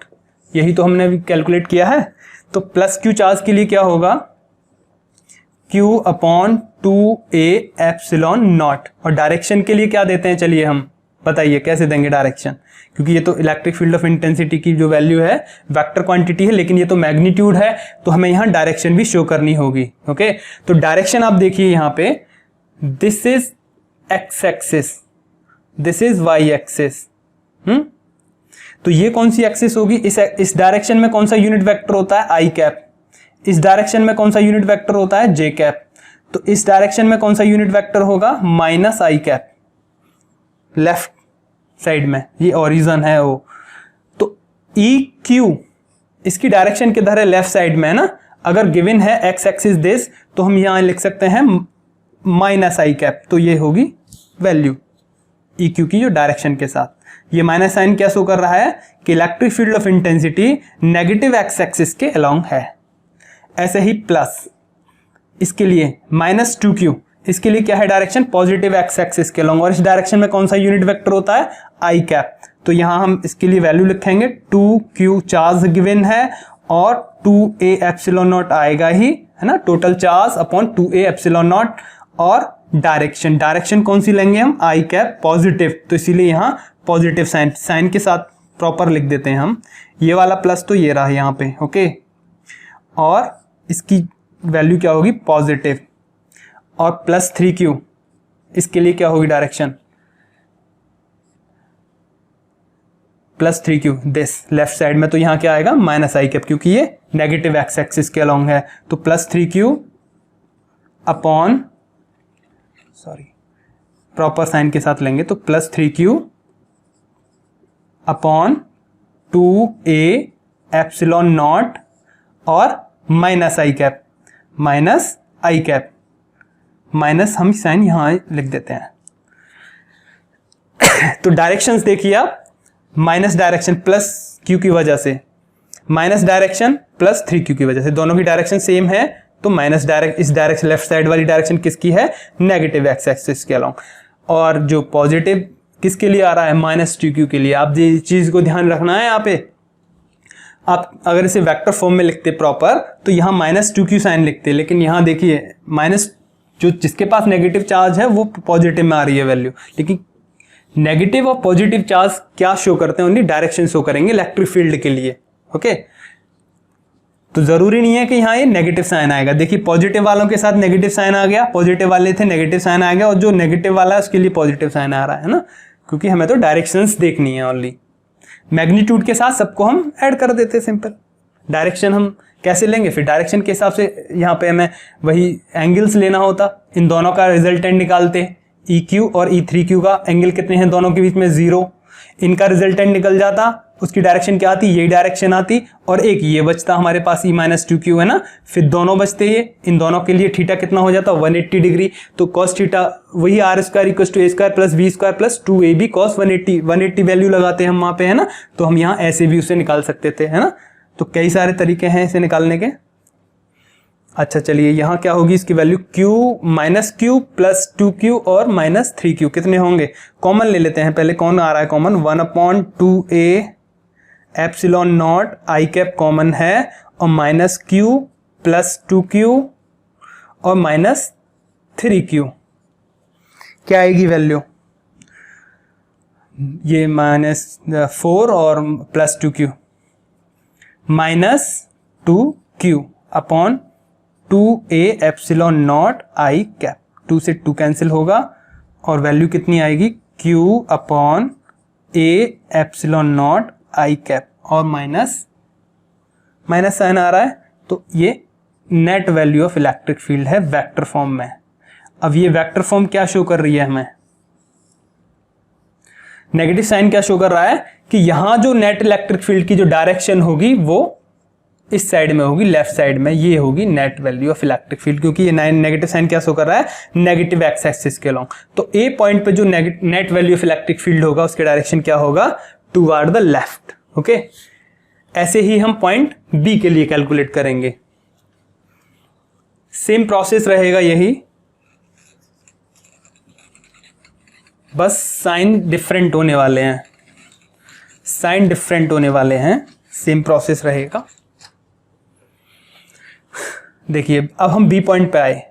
यही तो हमने अभी कैलकुलेट किया है। तो +Q चार्ज के लिए क्या होगा, Q/2A/0। और डायरेक्शन के लिए क्या देते हैं, चलिए हम बताइए कैसे देंगे डायरेक्शन, क्योंकि ये तो इलेक्ट्रिक फील्ड ऑफ इंटेंसिटी की जो वैल्यू है वेक्टर क्वांटिटी है, लेकिन ये तो मैग्नीट्यूड है तो हमें यहाँ डायरेक्शन भी शो करनी होगी। ओके, तो डायरेक्शन आप देखिए यहाँ पे, this is x axis, this is y axis. तो ये कौन सी एक्सिस होगी, इस डायरेक्शन में कौन सा यूनिट वेक्टर होता है, i कैप। इस डायरेक्शन में कौन सा यूनिट वेक्टर होता है, j कैप। तो इस डायरेक्शन में कौन सा यूनिट वेक्टर होगा, -i कैप, लेफ्ट साइड में, ये ओरिजिन है वो। तो EQ इसकी डायरेक्शन किधर है, लेफ्ट साइड में है ना। अगर गिवन है x एक्सिस दिस, तो हम यहां लिख सकते हैं -i कैप। तो ये होगी वैल्यू EQ की जो डायरेक्शन के साथ। ये माइनस साइन क्या शो कर रहा है कि electric field of intensity negative x axis के अलोंग है। ऐसे ही प्लस इसके लिए -2Q, इसके लिए क्या है डायरेक्शन, पॉजिटिव एक्स एक्सिस के लॉन्ग, और इस डायरेक्शन में कौन सा यूनिट वेक्टर होता है, आई कैप। तो यहां हम इसके लिए वैल्यू लिखेंगे 2q चार्ज गिवन है और 2a एप्सिलॉन नॉट आएगा ही, है ना, total charge upon 2a epsilon naught, और डायरेक्शन कौन सी लेंगे हम, आई कैप पॉजिटिव, तो इसीलिए यहां पॉजिटिव साइन के साथ प्रॉपर लिख देते हैं हम, ये वाला प्लस तो ये रहा यहां पे, ओके, और इसकी वैल्यू क्या होगी पॉजिटिव, और प्लस 3q इसके लिए क्या होगी direction, plus 3q this left side में, तो यहां क्या आएगा माइनस आई कैप, क्योंकि ये नेगेटिव एक्स एक्सिस के अलोंग है, तो plus 3q upon, sorry proper sign के साथ लेंगे, तो plus 3q upon 2a epsilon naught और minus I cap, minus I cap, minus हम साइन यहां लिख देते हैं। तो डायरेक्शंस देखिए आप, माइनस डायरेक्शन प्लस क्यू की वजह से, माइनस डायरेक्शन प्लस 3q की वजह से, दोनों की डायरेक्शन सेम है, तो माइनस इस डायरेक्शन लेफ्ट साइड वाली डायरेक्शन किसकी है, नेगेटिव एक्स एक्सिस के अलोंग, और जो पॉजिटिव किसके लिए आ रहा है, माइनस 2q के लिए। आप ये चीज को ध्यान रखना है, यहाँ पे आप अगर इसे वेक्टर फॉर्म में लिखते प्रॉपर तो यहाँ माइनस 2q साइन लिखते, लेकिन यहाँ देखिए माइनस जो जिसके पास नेगेटिव चार्ज है वो पॉजिटिव में आ रही है वैल्यू, लेकिन नेगेटिव और पॉजिटिव चार्ज क्या शो करते हैं, ओनली डायरेक्शन शो करेंगे इलेक्ट्रिक फील्ड के लिए, ओके। तो जरूरी नहीं है कि यहाँ ये नेगेटिव साइन आएगा, देखिए पॉजिटिव वालों के साथ नेगेटिव साइन आ गया, पॉजिटिव वाले थे नेगेटिव साइन आ गया, और जो नेगेटिव वाला है उसके लिए पॉजिटिव साइन आ रहा है ना, क्योंकि हमें तो डायरेक्शंस देखनी है ओनली, मैग्नीट्यूड के साथ सबको हम ऐड कर देते हैं सिंपल। डायरेक्शन हम कैसे लेंगे, फिर डायरेक्शन के हिसाब से यहाँ पे हमें वही एंगल्स लेना होता, इन दोनों का रिजल्टेंट निकालते, EQ और E3Q का एंगल कितने हैं दोनों के बीच में 0, इनका रिजल्टेंट निकल जाता, उसकी डायरेक्शन क्या आती, यही डायरेक्शन आती, और एक ये बचता हमारे पास E-2Q है ना, फिर दोनों बचते ये, इन दोनों के लिए थीटा कितना हो जाता 180 डिग्री, तो cos थीटा वही r² = a² + b² + 2ab cos 180 value लगाते हैं हम वहां पे, है ना, तो हम यहाँ ऐसे भी उसे निकाल सकते थे, है ना, तो कई सारे तरीके हैं इसे निकालने के। अच्छा चलिए यहाँ क्या होगी इसकी वैल्यू, q -q + 2q और -3q कितने होंगे, कॉमन ले लेते हैं पहले, कौन आ रहा है common, 1/2a epsilon naught I cap common है, और -q + 2q और -3q क्या आएगी वैल्यू, ये -4 और +2q -2q upon 2a epsilon naught I cap, 2 से 2 कैंसिल होगा, और वैल्यू कितनी आएगी q upon a epsilon naught I cap, और माइनस साइन आ रहा है, तो ये net value of electric field है वेक्टर फॉर्म में। अब ये वेक्टर फॉर्म क्या शो कर रही है हमें, नेगेटिव साइन क्या शो कर रहा है कि यहां जो नेट इलेक्ट्रिक फील्ड की जो डायरेक्शन होगी वो इस साइड में होगी, लेफ्ट साइड में, ये होगी net value of electric field, क्योंकि ये नेगेटिव साइन क्या शो कर रहा है, नेगेटिव एक्स एक्सिस के अलोंग, तो ए पॉइंट पे जो net value of electric field होगा उसके डायरेक्शन क्या होगा, टुवर्ड द लेफ्ट, ओके। ऐसे ही हम पॉइंट बी के लिए कैलकुलेट करेंगे, सेम प्रोसेस रहेगा यही, बस साइन डिफरेंट होने वाले हैं, साइन डिफरेंट होने वाले हैं, सेम प्रोसेस रहेगा। देखिए अब हम बी पॉइंट पे आए,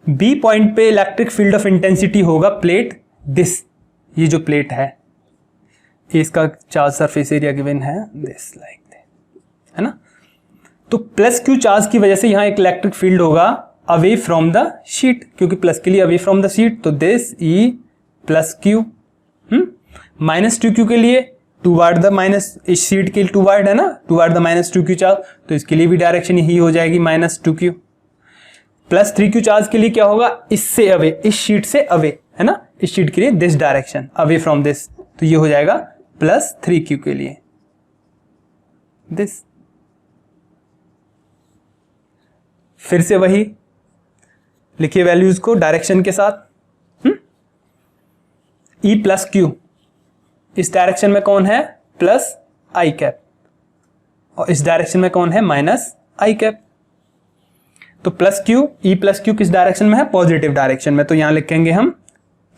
बी पॉइंट पे इलेक्ट्रिक फील्ड ऑफ इंटेंसिटी होगा प्लेट दिस, ये जो प्लेट है इसका चार्ज सरफेस एरिया गिवन है दिस लाइक है ना, तो +q चार्ज की वजह से यहां एक इलेक्ट्रिक फील्ड होगा अवे फ्रॉम द शीट, क्योंकि प्लस के लिए अवे फ्रॉम द शीट, तो दिस E + q, -2q के लिए टुवर्ड द माइनस, इस शीट के टुवर्ड है ना, टुवर्ड द -2q चार्ज, तो इसके लिए भी डायरेक्शन यही हो जाएगी -2q, +3q चार्ज के लिए क्या होगा, इससे अवे, इस शीट से अवे, है ना, इस शीट के लिए this direction away from this, तो ये हो जाएगा +3q के लिए दिस, फिर से वही लिखिए वैल्यूज को डायरेक्शन के साथ, E + q इस डायरेक्शन में कौन है +i कैप, और इस डायरेक्शन में कौन है -i कैप। तो plus Q, E plus Q किस डायरेक्शन में है? पॉजिटिव डायरेक्शन में। तो यहां लिखेंगे हम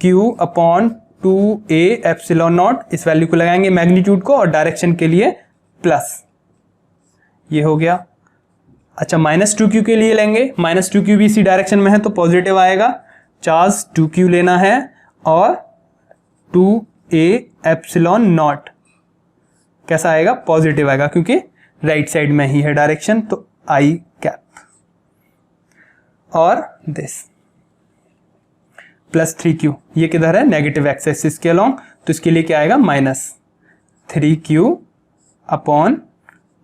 Q upon 2a epsilon not, इस वैल्यू को लगाएंगे मैग्नीट्यूड को और डायरेक्शन के लिए प्लस, ये हो गया। अच्छा, -2q के लिए लेंगे, -2q भी इसी डायरेक्शन में है तो पॉजिटिव आएगा, चार्ज 2q लेना है और 2a एप्सिलॉन नॉट कैसा आएगा? पॉजिटिव आएगा, क्योंकि राइट साइड में ही है डायरेक्शन, तो आई कैप और दिस +3q, ये किधर है? नेगेटिव एक्स एक्सिस के अलोंग, तो इसके लिए क्या आएगा? -3q upon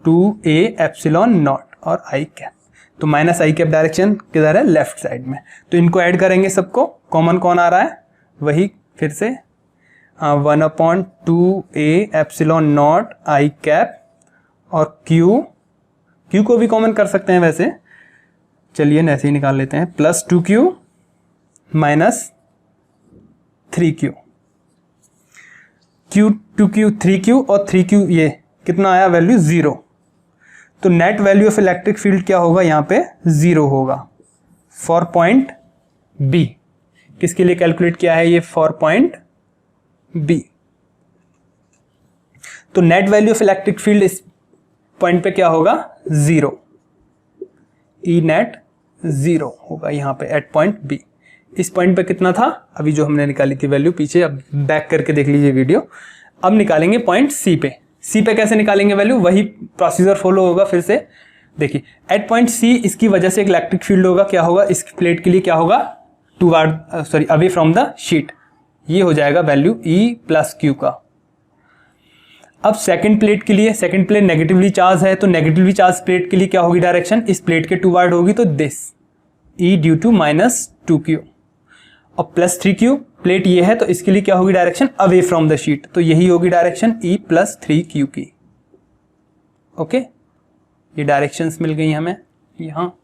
2a epsilon naught और आई कैप। तो -आई कैप डायरेक्शन किधर है? लेफ्ट साइड में। तो इनको ऐड करेंगे सबको, कॉमन कौन आ रहा है? वही फिर से 1/2a epsilon naught I cap और q को भी कॉमन कर सकते हैं वैसे, चलिए ऐसे ही निकाल लेते हैं, +2q -3q, q 2q 3q और 3q, ये कितना आया वैल्यू? 0। तो net value of electric field क्या होगा? यहाँ पे 0 होगा फॉर पॉइंट बी। किसके लिए कैलकुलेट किया है ये? For point B. तो net value of electric field इस पॉइंट पे क्या होगा? 0। ई नेट 0 होगा यहाँ पे एट पॉइंट बी। इस पॉइंट पे कितना था? अभी जो हमने निकाली थी वैल्यू, पीछे अब बैक करके देख लीजिए वीडियो। अब निकालेंगे पॉइंट सी पे। सी पे कैसे निकालेंगे वैल्यू? वही प्रोसीजर फॉलो होगा फिर से। देखिए एट पॉइंट सी इसकी वजह से एक इलेक्ट्रिक फील्ड होगा, क्या होगा? इस प्लेट के लिए क्या होगा? अवे फ्रॉम द शीट, ये हो जाएगा वैल्यू ई प्लस क्यू का। अब सेकंड प्लेट के लिए, सेकंड प्लेट नेगेटिवली चार्ज है, तो नेगेटिवली चार्ज प्लेट के लिए क्या होगी डायरेक्शन? इस प्लेट के टूवर्ड होगी, तो this E due to -2q। और +3q प्लेट ये है तो इसके लिए क्या होगी direction? Away from the sheet, तो यही होगी डायरेक्शन E +3q की। ओके, ये डायरेक्शंस मिल गई हमें यहाँ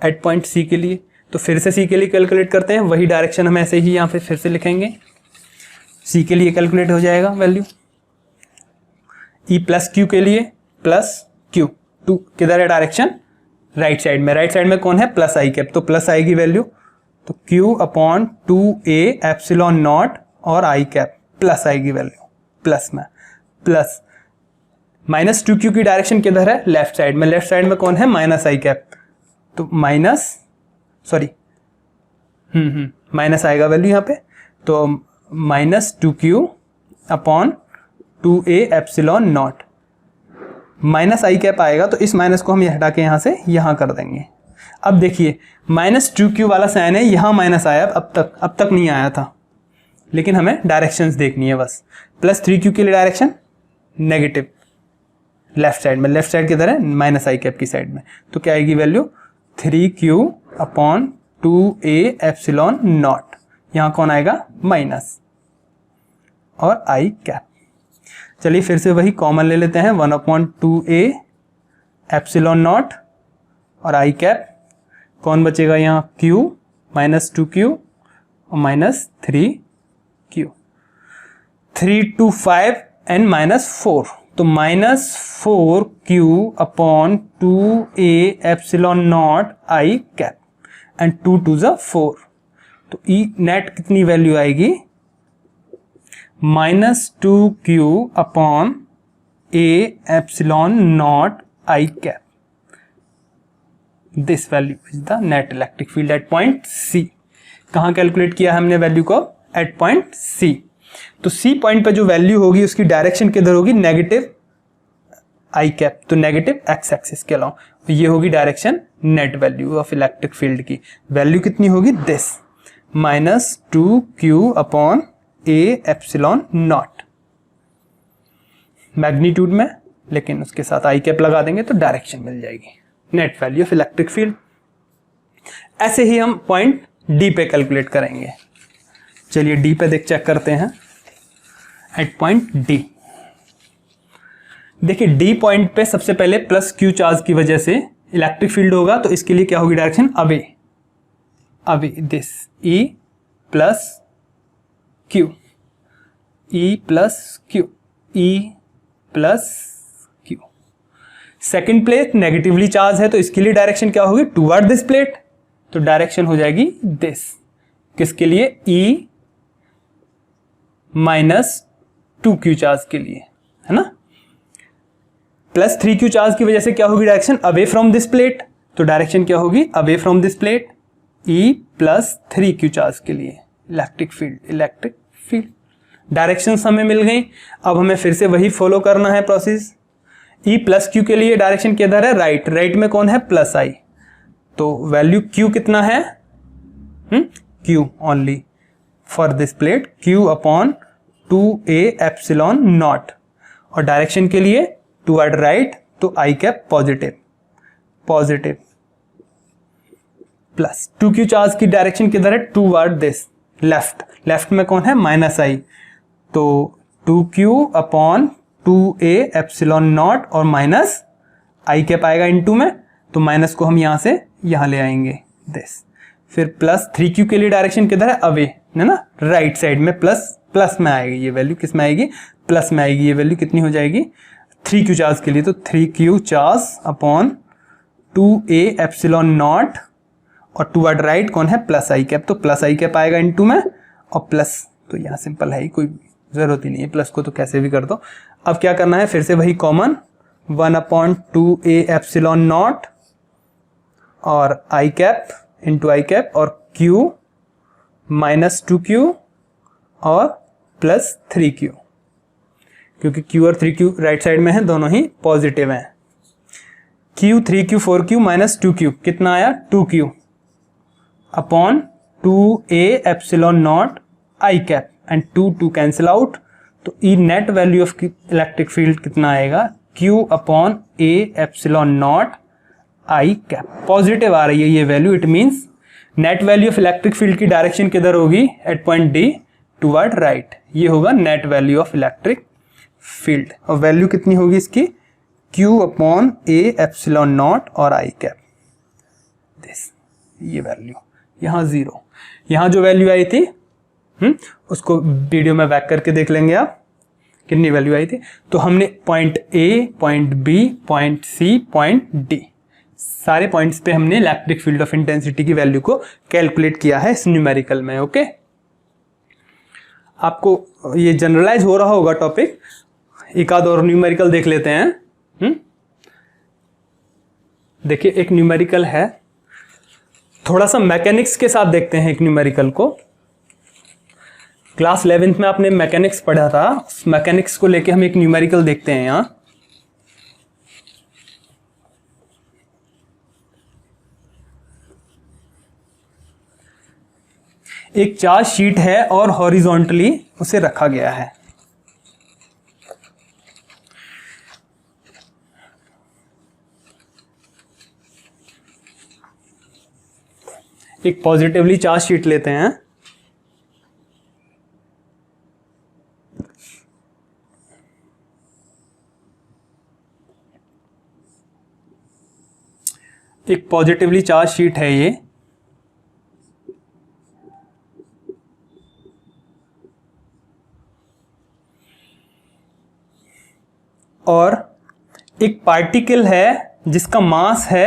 एट पॉइंट सी के लिए। तो फिर से सी के लिए कैलकुलेट करते हैं, वही डायरेक्शन हम ऐसे ही यहाँ पे फिर से लिखेंगे। सी के लिए कैलकुलेट हो जाएगा वैल्यू E + q के लिए +q, टू किधर है डायरेक्शन? राइट साइड में। राइट साइड में कौन है? +i कैप, तो प्लस आएगी वैल्यू, तो q upon 2a epsilon naught और आई कैप प्लस आएगी वैल्यू, प्लस में प्लस। -2q की डायरेक्शन किधर है? लेफ्ट साइड में। लेफ्ट साइड में कौन है? -i कैप, तो माइनस आएगा वैल्यू यहाँ पे, तो -2q upon 2a epsilon not, -i cap आएगा, तो इस माइनस को हम हटा के यहाँ से यहाँ कर देंगे। अब देखिए -2q वाला साइन है, यहाँ माइनस आया, अब तक नहीं आया था, लेकिन हमें डायरेक्शंस देखनी है बस। +3q के लिए डायरेक्शन नेगेटिव लेफ्ट साइड में, लेफ्ट साइड किधर है? -i कैप की साइड में, तो क्या आएगी value? 3q upon 2a epsilon not, यहाँ कौन आएगा? माइनस और आई कैप। चलिए फिर से वही कॉमन ले लेते हैं, 1/2a एप्सिलॉन नॉट और आई कैप, कौन बचेगा यहाँ? q -2q और -3q, 3 to 5 and -4, तो -4q upon 2a epsilon naught I cap and 2 to the 4, तो ई नेट कितनी वैल्यू आएगी? -2q upon a epsilon naught I cap. This value is the net electric field at point C. कहाँ calculate किया हमने value को? At point C. तो C point पे जो वैल्यू होगी उसकी डायरेक्शन किधर होगी? नेगेटिव आई कैप, तो नेगेटिव एक्स एक्सिस के अलाउ, तो ये होगी direction net value of electric field की। वैल्यू कितनी होगी? This -2q upon a epsilon not magnitude में, लेकिन उसके साथ आई कैप लगा देंगे तो डायरेक्शन मिल जाएगी, net value of electric field. ऐसे ही हम पॉइंट डी पे कैलकुलेट करेंगे। चलिए डी पे चेक करते हैं। एट पॉइंट डी, देखिए डी पॉइंट पे सबसे पहले +q चार्ज की वजह से इलेक्ट्रिक फील्ड होगा, तो इसके लिए क्या होगी direction? Away this E + q, E + q, E + q। Second plate negatively charge है, तो इसके लिए डायरेक्शन क्या होगी, टुवर्ड दिस प्लेट, तो डायरेक्शन हो जाएगी दिस, किसके लिए, E माइनस 2q चार्ज के लिए, है ना। प्लस 3q चार्ज की वजह से क्या होगी direction, away from this plate, तो डायरेक्शन क्या होगी, away from this plate, E plus 3q charge के लिए इलेक्ट्रिक फील्ड। डायरेक्शंस हमें मिल गई। अब हमें फिर से वही फॉलो करना है प्रोसेस। E प्लस क्यू के लिए डायरेक्शन किधर है, राइट में कौन है, प्लस आई, तो वैल्यू Q कितना है, Q only for this plate, Q upon 2a epsilon naught, और डायरेक्शन के लिए टुवर्ड राइट, तो I cap positive plus 2q charge की डायरेक्शन किधर है, टुवर्ड दिस लेफ्ट में कौन है, माइनस आई, तो 2q upon 2a epsilon naught और माइनस आई कैप आएगा इनटू में, तो माइनस को हम यहां से यहां ले आएंगे दिस। फिर प्लस 3q के लिए डायरेक्शन किधर है, अवे है ना, राइट साइड में प्लस में आएगी ये वैल्यू, किस में आएगी, प्लस में आएगी ये वैल्यू, कितनी हो जाएगी 3q चार्ज के लिए, तो 3q charge upon 2a epsilon naught और टुवर्ड राइट कौन है, प्लस आई कैप, तो प्लस आई कैप आएगा इनटू में, और प्लस तो यहाँ सिंपल है ही, कोई जरूरत ही नहीं है, प्लस को तो कैसे भी कर दो। अब क्या करना है, फिर से वही कॉमन 1/2a एप्सिलॉन नॉट और आई कैप इंटू आई कैप और q माइनस 2q और प्लस 3q, क्योंकि q और 3q राइट साइड में है, दोनों ही पॉजिटिव हैं। q 3q 4q minus 2q कितना आया, 2q upon 2a epsilon naught I cap and 2 cancel out, तो E net value of electric field कितना आएगा, q upon a epsilon naught I cap, positive आ रही है ये value, it means net value of electric field की direction किधर होगी, at point D toward right, ये होगा net value of electric field, और वैल्यू कितनी होगी इसकी, q upon a epsilon naught और आई कैप दिस, ये वैल्यू यहाँ 0, यहाँ जो वैल्यू आई थी उसको वीडियो में बैक करके देख लेंगे आप कितनी वैल्यू आई थी। तो हमने point A, point B, point C, point D, सारे पॉइंट्स पे हमने इलेक्ट्रिक फील्ड ऑफ इंटेंसिटी की वैल्यू को कैलकुलेट किया है इस न्यूमेरिकल में। ओके, आपको ये जनरलाइज हो रहा होगा टॉपिक, एक आध और न्यूमेरिकल देख लेते हैं। देखिए एक न्यूमेरिकल है, थोड़ा सा मैकेनिक्स के साथ देखते हैं एक न्यूमेरिकल को। क्लास 11th में आपने मैकेनिक्स पढ़ा था, उस मैकेनिक्स को लेके हम एक न्यूमेरिकल देखते हैं यहाँ। एक चार्ज शीट है और हॉरिजॉन्टली उसे रखा गया है। एक पॉजिटिवली चार्ज शीट लेते हैं, एक पॉजिटिवली चार्ज शीट है ये, और एक पार्टिकल है जिसका मास है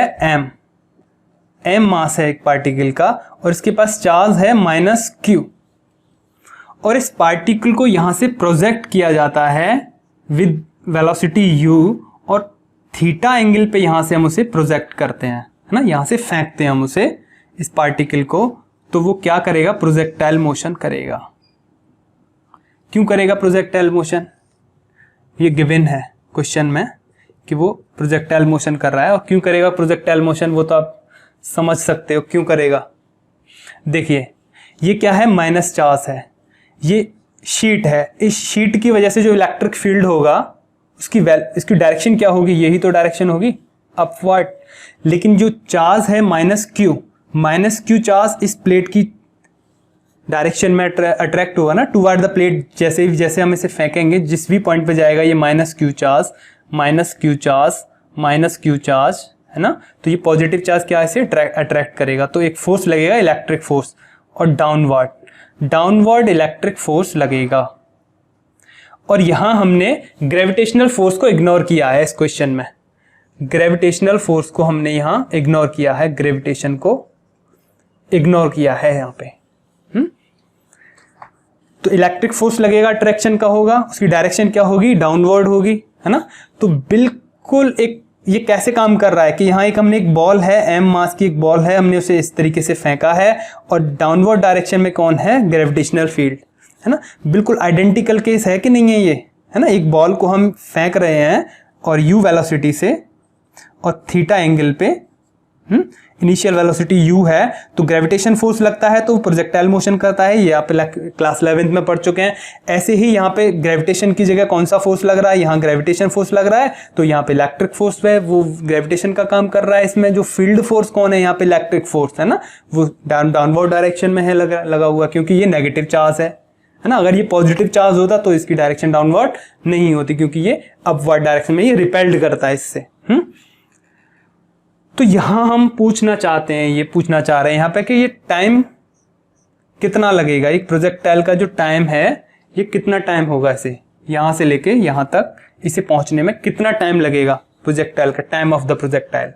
m मास है एक पार्टिकल का, और इसके पास चार्ज है -q, और इस पार्टिकल को यहां से प्रोजेक्ट किया जाता है विद वेलोसिटी u, और थीटा एंगल पे यहां से हम उसे प्रोजेक्ट करते हैं, है ना, यहां से फेंकते हैं हम उसे इस पार्टिकल को, तो वो क्या करेगा, प्रोजेक्टाइल मोशन करेगा। क्यों करेगा प्रोजेक्टाइल मोशन, ये गिवन है क्वेश्चन में कि वो प्रोजेक्टाइल मोशन कर रहा है, और क्यों करेगा प्रोजेक्टाइल मोशन वो तो आप समझ सकते हो क्यों करेगा। देखिए ये क्या है, माइनस चार्ज है, ये शीट है, इस शीट की वजह से जो इलेक्ट्रिक फील्ड होगा इसकी डायरेक्शन क्या होगी, यही तो डायरेक्शन होगी, अपवर्ड। लेकिन जो चार्ज है -q चार्ज इस प्लेट की डायरेक्शन में अट्रैक्ट होगा ना टुवर्ड द प्लेट, जैसे हम इसे फेंकेंगे जिस भी पॉइंट पे जाएगा ये -q चार्ज है ना, तो ये पॉजिटिव चार्ज क्या इसे अट्रैक्ट करेगा, तो एक फोर्स लगेगा इलेक्ट्रिक फोर्स, और डाउनवर्ड इलेक्ट्रिक फोर्स लगेगा। और यहां हमने ग्रेविटेशनल फोर्स को इग्नोर किया है इस क्वेश्चन में, ग्रेविटेशनल फोर्स को हमने यहां इग्नोर किया है, ग्रेविटेशन को इग्नोर किया है यहां पे। तो इलेक्ट्रिक फोर्स लगेगा, अट्रैक्शन का होगा, उसकी डायरेक्शन क्या होगी, डाउनवर्ड होगी, है ना। तो बिल्कुल एक ये कैसे काम कर रहा है कि यहाँ एक हमने एक बॉल है, m मास की एक बॉल है, हमने उसे इस तरीके से फेंका है और डाउनवर्ड डायरेक्शन में कौन है, ग्रेविटेशनल फील्ड, है ना। बिल्कुल आइडेंटिकल केस है कि नहीं है ये, है ना। एक बॉल को हम फेंक रहे हैं और u वेलोसिटी से और थीटा एंगल पे, इनिशियल वेलोसिटी u है, तो ग्रेविटेशन फोर्स लगता है तो प्रोजेक्टाइल मोशन करता है, ये आप क्लास 11th में पढ़ चुके हैं। ऐसे ही यहाँ पे ग्रेविटेशन की जगह कौन सा फोर्स लग रहा है, यहाँ ग्रेविटेशन फोर्स लग रहा है, तो यहाँ पे इलेक्ट्रिक फोर्स है, वो ग्रेविटेशन का काम कर रहा है। इसमें जो फील्ड फोर्स कौन है, यहाँ पे इलेक्ट्रिक फोर्स है ना, वो डाउनवर्ड डायरेक्शन में है लगा हुआ, क्योंकि ये नेगेटिव चार्ज है ना। अगर ये पॉजिटिव चार्ज होता तो इसकी डायरेक्शन डाउनवर्ड नहीं होती, क्योंकि ये अपवर्ड डायरेक्शन में ये रिपेल्ड करता है इससे। तो यहां हम पूछना चाहते हैं, ये पूछना चाह रहे हैं यहाँ पे कि ये टाइम कितना लगेगा, एक प्रोजेक्टाइल का जो टाइम है ये कितना टाइम होगा, इसे यहां से लेके यहां तक इसे पहुंचने में कितना टाइम लगेगा प्रोजेक्टाइल का, time of the projectile.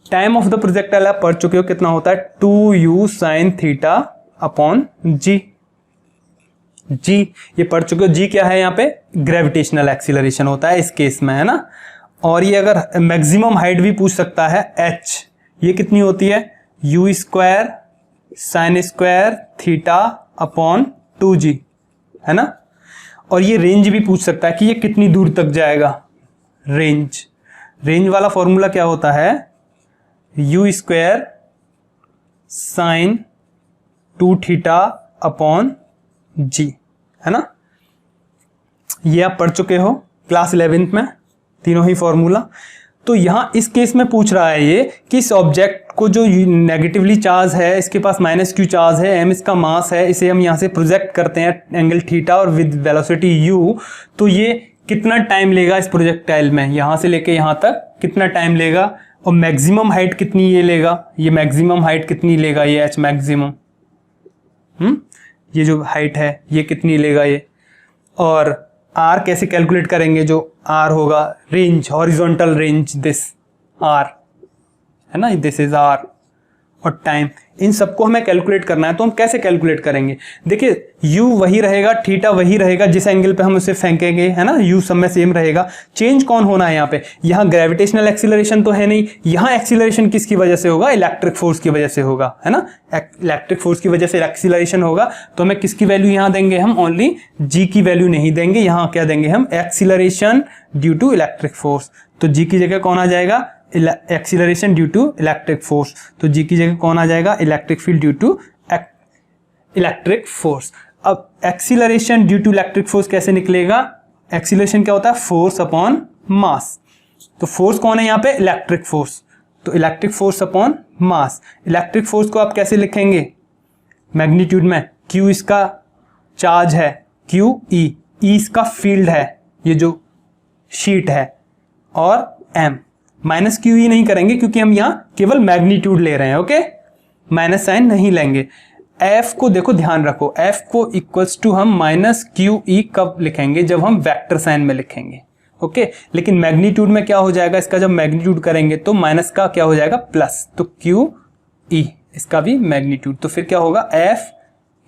Time of the projectile आप पढ़ चुके हो, कितना होता है 2u sin theta upon g। ये पढ़ चुके हो, g क्या है यहाँ पे, ग्रेविटेशनल एक्सीलरेशन होता है इस केस में, है ना। और ये अगर मैक्सिमम हाइट भी पूछ सकता है h, ये कितनी होती है, u square sine square theta upon 2g, है ना। और ये रेंज भी पूछ सकता है कि ये कितनी दूर तक जाएगा, रेंज वाला फॉर्मूला क्या होता है, u square sine 2 theta upon g, है ना। ये आप पढ़ चुके हो क्लास 11th में तीनों ही फॉर्मूला। तो यहां इस केस में पूछ रहा है ये कि इस ऑब्जेक्ट को जो नेगेटिवली चार्ज है, इसके पास -q चार्ज है, m इसका मास है, इसे हम यहां से प्रोजेक्ट करते हैं एंगल थीटा और विद वेलोसिटी u, तो ये कितना टाइम लेगा इस प्रोजेक्टाइल में, यहां से लेके यहां तक कितना टाइम लेगा, और मैक्सिमम हाइट कितनी ये लेगा, ये मैक्सिमम हाइट कितनी लेगा, ये h मैक्सिमम, ये जो हाइट है ये कितनी लेगा ये। और r कैसे कैलकुलेट करेंगे, जो r होगा range, horizontal range, this r है ना, दिस इज r, और टाइम, इन सबको हमें कैलकुलेट करना है। तो हम कैसे कैलकुलेट करेंगे, देखिए u वही रहेगा, थीटा वही रहेगा जिस एंगल पे हम उसे फेंकेंगे, है ना, u सब में सेम रहेगा। चेंज कौन होना है यहाँ पे, यहाँ ग्रेविटेशनल एक्सीलरेशन तो है नहीं, यहाँ एक्सीलरेशन किसकी वजह से होगा, इलेक्ट्रिक फोर्स की वजह से होगा, है ना। इलेक्ट्रिक फोर्स की वजह से एक्सीलरेशन होगा, तो हमें किसकी वैल्यू यहाँ देंगे, हम ओनली g की वैल्यू नहीं देंगे, यहाँ क्या देंगे हम, acceleration due to electric force. तो g की जगह कौन आ जाएगा, acceleration due to electric force. तो g की जगह कौन आ जाएगा, electric field due to electric force. अब acceleration due to electric force कैसे निकलेगा, एक्सीलरेशन क्या होता है, फोर्स अपॉन मास। तो फोर्स कौन है यहाँ पे, इलेक्ट्रिक फोर्स, तो electric force upon mass. Electric force को आप कैसे लिखेंगे, मैग्नीट्यूड में, q इसका चार्ज है, q e इसका फील्ड है, ये जो शीट है, और m माइनस क्यू ई नहीं करेंगे क्योंकि हम यहाँ केवल मैग्नीट्यूड ले रहे हैं, ओके, माइनस साइन नहीं लेंगे। f को देखो ध्यान रखो, f को इक्वल्स टू हम माइनस क्यू ई कब लिखेंगे, जब हम वेक्टर साइन में लिखेंगे, ओके। लेकिन मैग्नीट्यूड में क्या हो जाएगा, इसका जब मैग्नीट्यूड करेंगे तो माइनस का क्या हो जाएगा, प्लस, तो क्यू ई इसका भी मैग्नीट्यूड, तो फिर क्या होगा, एफ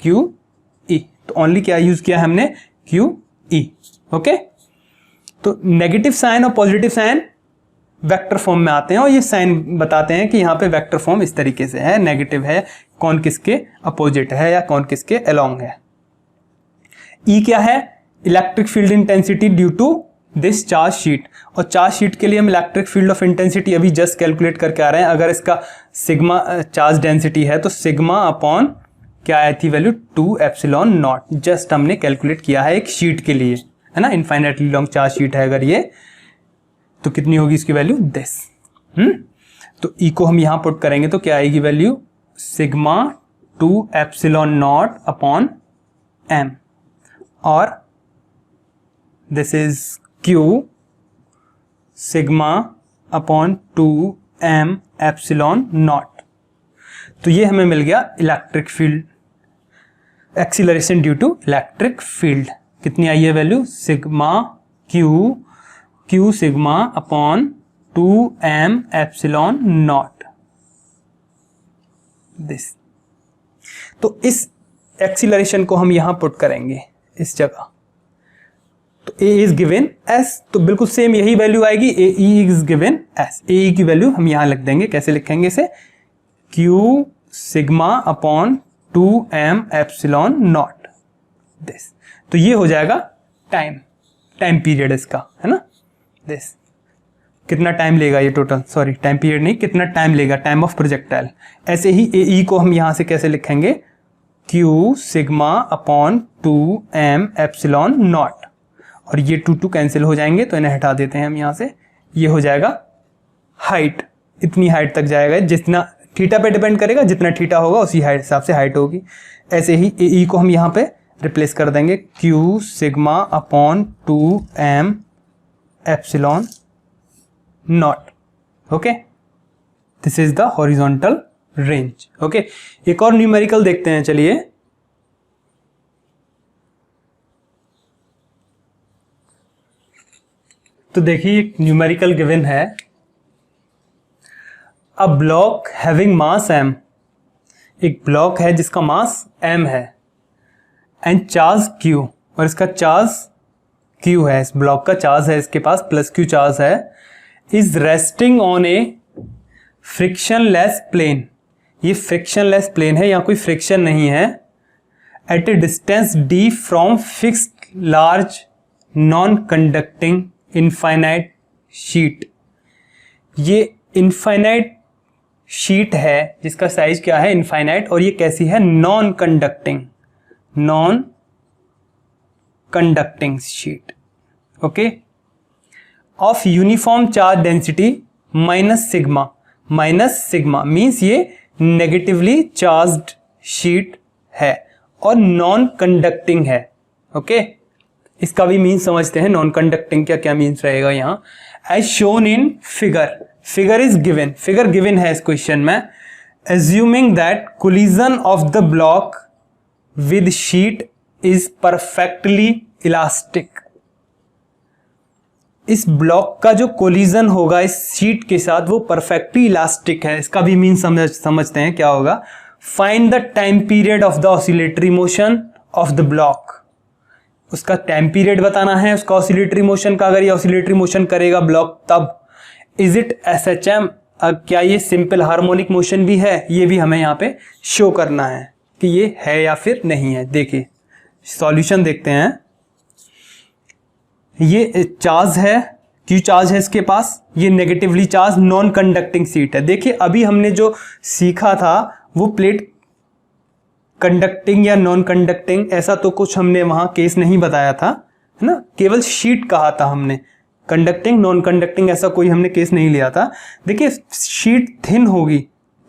क्यू ई। तो ओनली क्या यूज किया हमने, क्यू ई, ओके। तो नेगेटिव साइन और पॉजिटिव साइन वेक्टर फॉर्म में आते हैं, और ये साइन बताते हैं कि यहाँ पे वेक्टर फॉर्म इस तरीके से है, नेगेटिव है, कौन किसके अपोजिट है या कौन किसके अलोंग है। ई क्या है, electric field intensity due to this charge sheet, और चार्ज शीट के लिए हम इलेक्ट्रिक फील्ड ऑफ इंटेंसिटी अभी जस्ट कैलकुलेट करके आ रहे हैं। अगर इसका सिग्मा चार्ज डेंसिटी है तो सिग्मा अपॉन क्या आई थी वैल्यू, 2 एप्सिलॉन नॉट, जस्ट हमने कैलकुलेट किया है एक शीट के लिए, है ना, इनफाइनाइटली लॉन्ग चार्ज शीट है अगर ये, तो कितनी होगी इसकी वैल्यू, दिस। तो ई को हम यहां पुट करेंगे तो क्या आएगी value, sigma 2 epsilon naught upon M, और this is Q sigma upon 2 M epsilon naught. तो ये हमें मिल गया electric field, acceleration due to electric field. कितनी आई है value, sigma Q sigma upon 2m epsilon naught this. तो इस एक्सीलरेशन को हम यहां पुट करेंगे इस जगह, तो a इज गिवन s, तो बिल्कुल सेम यही वैल्यू आएगी, a e is given s। a e की वैल्यू हम यहां लिख देंगे, कैसे लिखेंगे इसे, q sigma upon 2m epsilon naught this. तो ये हो जाएगा टाइम पीरियड इसका, है ना दिस। कितना टाइम लेगा ये टोटल, सॉरी टाइम पीरियड नहीं, कितना टाइम लेगा, टाइम ऑफ प्रोजेक्टाइल। ऐसे ही ए ई को हम यहां से कैसे लिखेंगे, Q sigma upon 2m epsilon naught, और ये 2 कैंसिल हो जाएंगे तो इन्हें हटा देते हैं हम यहां से। ये हो जाएगा हाइट, इतनी हाइट तक जाएगा, जितना थीटा पे डिपेंड करेगा, जितना थीटा होगा उसी हाइट हिसाब से हाइट होगी। ऐसे ही ए ई को हम यहाँ पे रिप्लेस कर देंगे, Q sigma upon 2m epsilon naught. Okay, this is the horizontal range. Okay, एक और न्यूमेरिकल देखते हैं, चलिए। तो देखिए एक न्यूमेरिकल गिवन है, a block having mass m, एक ब्लॉक है जिसका मास m है, एंड चार्ज q, और इसका चार्ज q है, इस ब्लॉक का चार्ज है इसके पास प्लस q चार्ज है, is resting on a frictionless plane. ये फ्रिक्शनलेस प्लेन है, यहाँ कोई फ्रिक्शन नहीं है, at a distance d from fixed large non conducting infinite sheet. ये इनफाइनाइट शीट है जिसका साइज क्या है, इनफाइनाइट, और ये कैसी है, non conducting sheet. Okay, of uniform charge density minus sigma means ये नेगेटिवली चार्ज्ड शीट है और नॉन कंडक्टिंग है। ओके, इसका भी मीन्स समझते हैं, नॉन कंडक्टिंग क्या क्या मीन्स रहेगा यहाँ। As shown in figure is given, figure given है इस क्वेश्चन में, assuming that collision of the block with sheet is perfectly elastic. इस ब्लॉक का जो कोलिजन होगा इस शीट के साथ वो परफेक्टली इलास्टिक है। इसका भी मीन समझते हैं क्या होगा। Find the time period of the oscillatory motion of the block. उसका टाइम पीरियड बताना है उसका ऑसिलेटरी मोशन का, अगर ये ऑसिलेटरी मोशन करेगा ब्लॉक तब। इज इट SHM, क्या ये सिंपल हार्मोनिक मोशन भी है, ये भी हमें यहाँ पे शो करना है कि ये है या फिर नहीं है। देखिए सॉल्यूशन देखते हैं। ये चार्ज है, क्यू चार्ज है इसके पास, ये negatively charge non conducting sheet है। देखिए अभी हमने जो सीखा था वो प्लेट कंडक्टिंग या नॉन कंडक्टिंग ऐसा तो कुछ हमने वहां केस नहीं बताया था, है ना, केवल शीट कहा था हमने, कंडक्टिंग नॉन कंडक्टिंग ऐसा कोई हमने केस नहीं लिया था। देखिए शीट थिन होगी,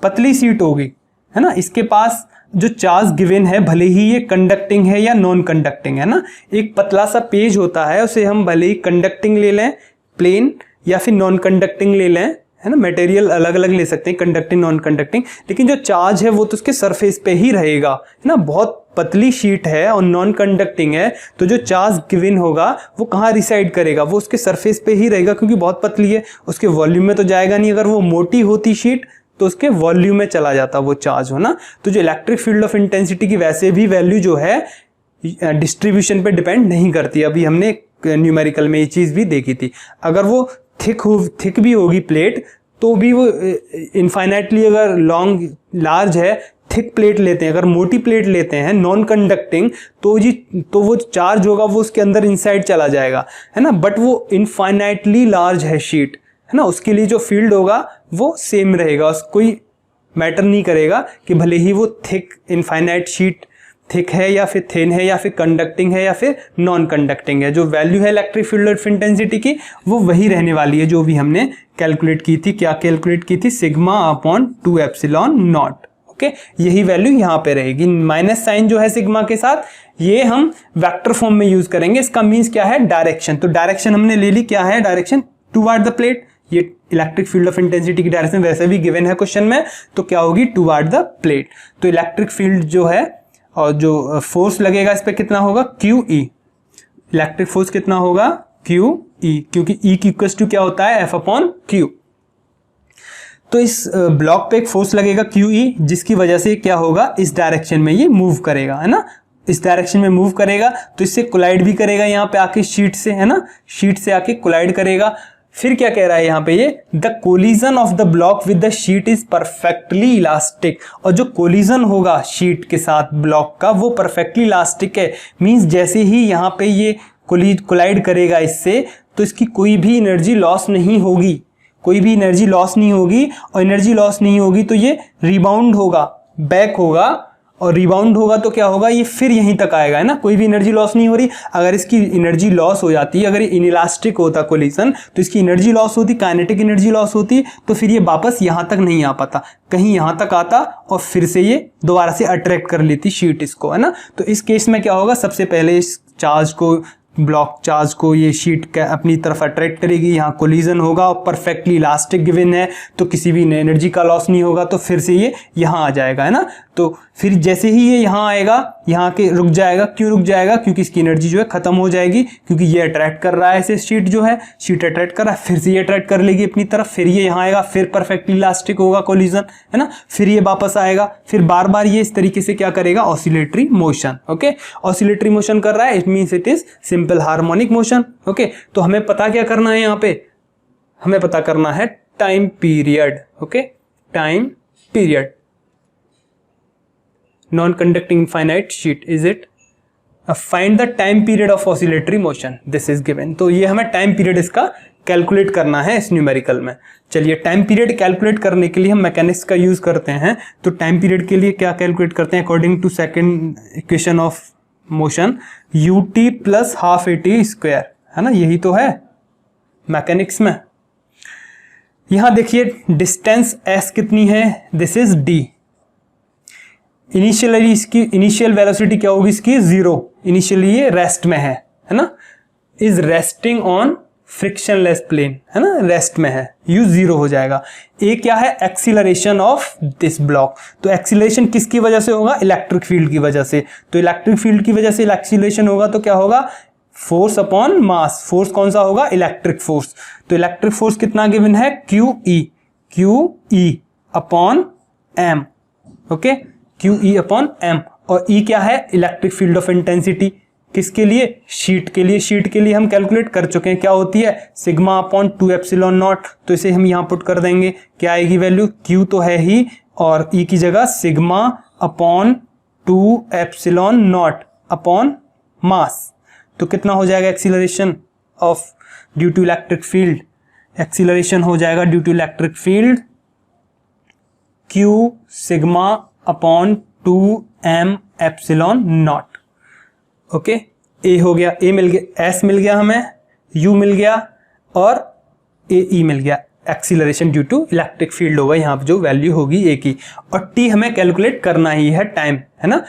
पतली शीट होगी, है ना, इसके पास जो चार्ज गिवन है भले ही ये कंडक्टिंग है या नॉन कंडक्टिंग है ना, एक पतला सा पेज होता है उसे हम भले ही कंडक्टिंग ले लें प्लेन या फिर नॉन कंडक्टिंग ले लें, है ना, मटेरियल अलग अलग ले सकते हैं कंडक्टिंग नॉन कंडक्टिंग, लेकिन जो चार्ज है वो तो उसके सरफेस पे ही रहेगा, है ना। बहुत पतली शीट है और नॉन कंडक्टिंग है तो जो चार्ज गिवन होगा वो कहाँ रिसाइड करेगा, वो उसके सरफेस पे ही रहेगा क्योंकि बहुत पतली है, उसके वॉल्यूम में तो जाएगा नहीं। अगर वो मोटी होती शीट तो उसके वॉल्यूम में चला जाता वो चार्ज, हो ना। तो जो इलेक्ट्रिक फील्ड ऑफ इंटेंसिटी की वैसे भी वैल्यू जो है डिस्ट्रीब्यूशन पे डिपेंड नहीं करती। अभी हमने न्यूमेरिकल में ये चीज़ भी देखी थी। अगर वो थिक भी होगी प्लेट तो भी वो इनफाइनाइटली, अगर लॉन्ग लार्ज है थिक प्लेट लेते हैं, अगर मोटी प्लेट लेते हैं नॉन कंडक्टिंग तो वो चार्ज होगा वो उसके अंदर इनसाइड चला जाएगा, है ना। बट वो इनफाइनाइटली लार्ज है शीट, है ना, उसके लिए जो फील्ड होगा वो सेम रहेगा, कोई मैटर नहीं करेगा कि भले ही वो थिक इनफाइनाइट शीट थिक है या फिर थिन है या फिर कंडक्टिंग है या फिर नॉन कंडक्टिंग है। जो वैल्यू है इलेक्ट्रिक फील्ड ऑफ इंटेंसिटी की वो वही रहने वाली है जो भी हमने कैलकुलेट की थी। क्या कैलकुलेट की थी, sigma upon 2 epsilon naught. Okay, यही वैल्यू यहाँ पे रहेगी। माइनस साइन जो है सिग्मा के साथ ये हम वेक्टर फॉर्म में यूज करेंगे। इसका मीन्स क्या है, डायरेक्शन। तो डायरेक्शन हमने ले ली, क्या है डायरेक्शन, टुवर्ड द प्लेट। ये इलेक्ट्रिक फील्ड ऑफ इंटेंसिटी की डायरेक्शन वैसे भी गिवन है क्वेश्चन में, तो क्या होगी, टुवर्ड द प्लेट। तो इलेक्ट्रिक फील्ड जो है और जो फोर्स लगेगा इस पे कितना होगा, QE। इलेक्ट्रिक फोर्स कितना होगा, क्यू ई, क्योंकि ई की इक्वल टू क्या होता है, एफ अपॉन क्यू। तो इस ब्लॉक पे एक फोर्स लगेगा क्यू ई, जिसकी वजह से क्या होगा, इस डायरेक्शन में ये मूव करेगा, है ना, इस डायरेक्शन में मूव करेगा, तो इससे कोलाइड भी करेगा यहाँ पे आके शीट से, है ना, शीट से आके कोलाइड करेगा। फिर क्या कह रहा है यहाँ पे ये, the collision of the block with the sheet is perfectly elastic, और जो कोलिजन होगा शीट के साथ ब्लॉक का वो परफेक्टली इलास्टिक है। मींस जैसे ही यहाँ पे ये कोलाइड करेगा इससे, तो इसकी कोई भी एनर्जी लॉस नहीं होगी, कोई भी एनर्जी लॉस नहीं होगी, और एनर्जी लॉस नहीं होगी तो ये रिबाउंड होगा, बैक होगा, और रिबाउंड होगा तो क्या होगा, ये फिर यहीं तक आएगा, है ना, कोई भी एनर्जी लॉस नहीं हो रही। अगर इसकी एनर्जी लॉस हो जाती है, अगर ये इनइलास्टिक होता कोलिजन, तो इसकी एनर्जी लॉस होती, काइनेटिक एनर्जी लॉस होती, तो फिर ये वापस यहाँ तक नहीं आ पाता, कहीं यहाँ तक आता और फिर से ये दोबारा से अट्रैक्ट कर लेती शीट इसको, है ना। तो इस केस में क्या होगा, सबसे पहले इस चार्ज को, ब्लॉक चार्ज को ये शीट अपनी तरफ अट्रैक्ट करेगी, यहाँ कोलिजन होगा और परफेक्टली इलास्टिक गिवन है, तो किसी भी एनर्जी का लॉस नहीं होगा, तो फिर से ये यहाँ आ जाएगा, है ना। तो फिर जैसे ही ये यहाँ आएगा, यहाँ के रुक जाएगा, क्यों रुक जाएगा, क्योंकि इसकी एनर्जी जो है खत्म हो जाएगी, क्योंकि ये अट्रैक्ट कर रहा है इसे, शीट जो है, शीट अट्रैक्ट कर रहा है, फिर से ये अट्रैक्ट कर लेगी अपनी तरफ, फिर ये यहाँ आएगा, फिर परफेक्टली इलास्टिक होगा कोलिजन, है ना, फिर ये वापस आएगा, फिर बार बार ये इस तरीके से क्या करेगा, oscillatory motion. Okay, oscillatory motion कर रहा है, it means it is simple harmonic motion. Okay, तो हमें पता क्या करना है, यहाँ पे हमें पता करना है time period. Okay, time period, non conducting infinite sheet, is it, find the time period of oscillatory motion, this is given. तो ये हमें टाइम पीरियड इसका कैलकुलेट करना है इस न्यूमेरिकल में। चलिए, टाइम पीरियड कैलकुलेट करने के लिए हम मैकेनिक्स का यूज करते हैं। तो टाइम पीरियड के लिए क्या कैलकुलेट करते हैं, according to second equation of motion, ut plus half A T square, है ना, यही तो है मैकेनिक्स में। यहां देखिए डिस्टेंस s कितनी है, दिस इज d। इनिशियली इसकी इनिशियल वेलोसिटी क्या होगी, इसकी 0, इनिशियली ये रेस्ट में है ना, is resting on frictionless plane, है ना, रेस्ट में है, u 0 हो जाएगा। ए क्या है, एक्सीलरेशन ऑफ दिस ब्लॉक। तो एक्सीलरेशन किसकी वजह से होगा, इलेक्ट्रिक फील्ड की वजह से। तो इलेक्ट्रिक फील्ड की वजह से एक्सीलरेशन होगा तो क्या होगा, फोर्स अपॉन मास। फोर्स कौन सा होगा, इलेक्ट्रिक फोर्स। तो इलेक्ट्रिक फोर्स कितना गिवन है, Q E upon M. Okay, Q E upon M, और ई क्या है, इलेक्ट्रिक फील्ड ऑफ इंटेंसिटी, किसके लिए, शीट के लिए। शीट के लिए हम कैलकुलेट कर चुके हैं, क्या होती है, सिग्मा अपॉन 2 एप्सिलॉन नॉट। तो इसे हम यहां पुट कर देंगे, क्या आएगी वैल्यू, क्यू तो है ही, और ई की जगह sigma upon 2 epsilon naught upon mass. तो कितना हो जाएगा acceleration of due to electric field, acceleration हो जाएगा due to electric field Q sigma upon 2 M epsilon naught. Okay, A हो गया, ए मिल गया, एस मिल गया हमें, यू मिल गया, और ए ई मिल गया, acceleration due to electric field होगा यहाँ पे जो वैल्यू होगी ए की। और टी हमें कैलकुलेट करना ही है, टाइम, है ना।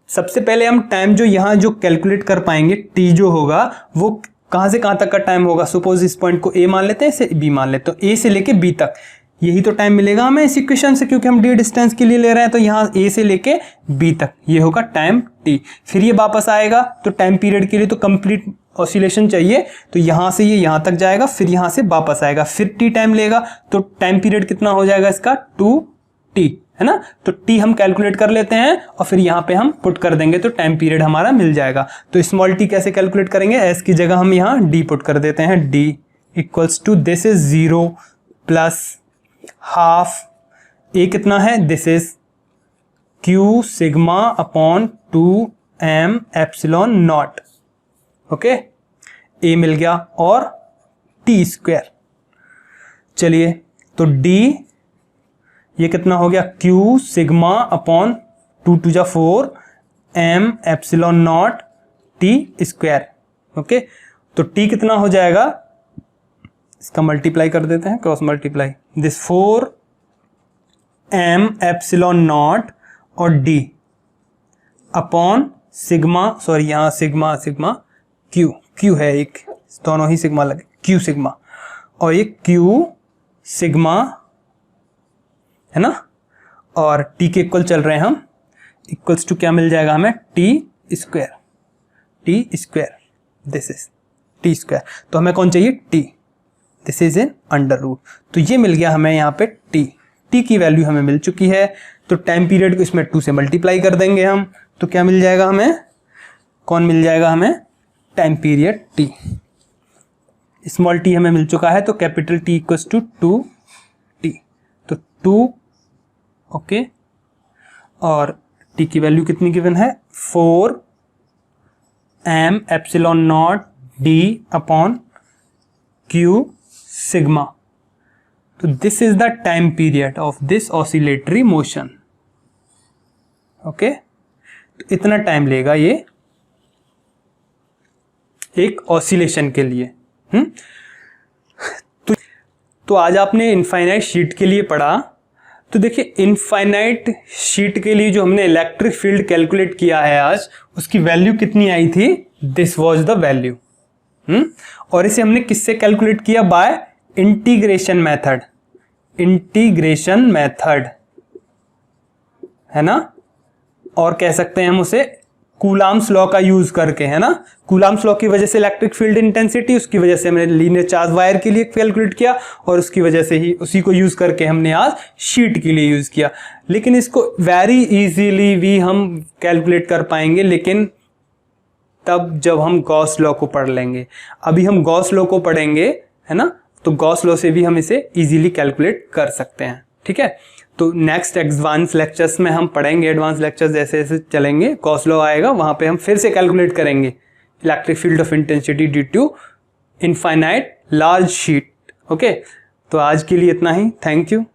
सबसे पहले हम टाइम जो यहाँ जो कैलकुलेट कर पाएंगे, टी जो होगा वो कहाँ से कहाँ तक का टाइम होगा। सपोज इस पॉइंट को ए मान लेते हैं, इसे बी मान लेते हैं, तो ए से लेके बी तक यही तो टाइम मिलेगा हमें इस इक्वेशन से, क्योंकि हम डी डिस्टेंस के लिए ले रहे हैं। तो यहाँ ए से लेके बी तक ये होगा टाइम टी। फिर ये वापस आएगा, तो टाइम पीरियड के लिए तो कंप्लीट ऑसिलेशन चाहिए, तो यहाँ से ये यहाँ तक जाएगा, फिर यहाँ से वापस आएगा, फिर टी टाइम लेगा। तो टाइम पीरियड कितना हो जाएगा इसका, 2t, है ना। तो t हम कैलकुलेट कर लेते हैं और फिर यहाँ पे हम पुट कर देंगे, तो टाइम पीरियड हमारा मिल जाएगा। तो स्मॉल t कैसे कैलकुलेट करेंगे, s की जगह हम यहाँ d पुट कर देते हैं, d equals to this is 0 plus half a कितना है, this is q sigma upon 2 m epsilon naught. Okay, a मिल गया और t स्क्वायर। चलिए, तो d ये कितना हो गया, q सिग्मा अपॉन 2 टू जा 4 m epsilon not t square. Okay, तो t कितना हो जाएगा, इसका मल्टीप्लाई कर देते हैं, cross multiply, this 4 m epsilon naught और d अपॉन सिग्मा, सॉरी यहाँ सिग्मा सिग्मा q है, एक दोनों ही सिग्मा लगे, q सिग्मा, और ये q सिग्मा, है ना, और t के इक्वल चल रहे हैं हम, इक्वल्स टू क्या मिल जाएगा हमें, t square, this is T square, तो हमें कौन चाहिए T, this is in under root. तो ये मिल गया हमें यहाँ पे टी की वैल्यू हमें मिल चुकी है। तो टाइम पीरियड को इसमें 2 से मल्टीप्लाई कर देंगे हम, तो क्या मिल जाएगा हमें, कौन मिल जाएगा हमें, time period T. Small T हमें मिल चुका है, तो capital T equals to 2t, तो 2 ओके, और टी की वैल्यू कितनी गिवन है 4m epsilon naught d upon q sigma. तो this is the time period of this oscillatory motion. Okay, तो इतना टाइम लेगा ये एक ऑसिलेशन के लिए। तो आज आपने इनफाइनाइट शीट के लिए पढ़ा। तो देखिए इनफाइनाइट शीट के लिए जो हमने इलेक्ट्रिक फील्ड कैलकुलेट किया है आज, उसकी वैल्यू कितनी आई थी, दिस वाज द वैल्यू। और इसे हमने किससे कैलकुलेट किया, bye integration method, integration method है ना, और कह सकते हैं हम उसे कूलाम्स लॉ का यूज करके, है ना। कूलाम्स लॉ की वजह से इलेक्ट्रिक फील्ड इंटेंसिटी, उसकी वजह से हमने लीनियर चार्ज वायर के लिए कैलकुलेट किया, और उसकी वजह से ही उसी को यूज करके हमने आज शीट के लिए यूज किया। लेकिन इसको वेरी इजीली भी हम कैलकुलेट कर पाएंगे, लेकिन तब जब हम गॉस लॉ को पढ़ लेंगे। अभी हम गॉस लॉ को पढ़ेंगे, है ना, तो गॉस लॉ से भी हम इसे इजीली कैलकुलेट कर सकते हैं। ठीक है, तो नेक्स्ट एडवांस लेक्चर्स में हम पढ़ेंगे, एडवांस लेक्चर्स जैसे जैसे चलेंगे गॉस लॉ आएगा, वहां पे हम फिर से कैलकुलेट करेंगे electric field of intensity due to infinite large sheet. Okay, तो आज के लिए इतना ही, थैंक यू।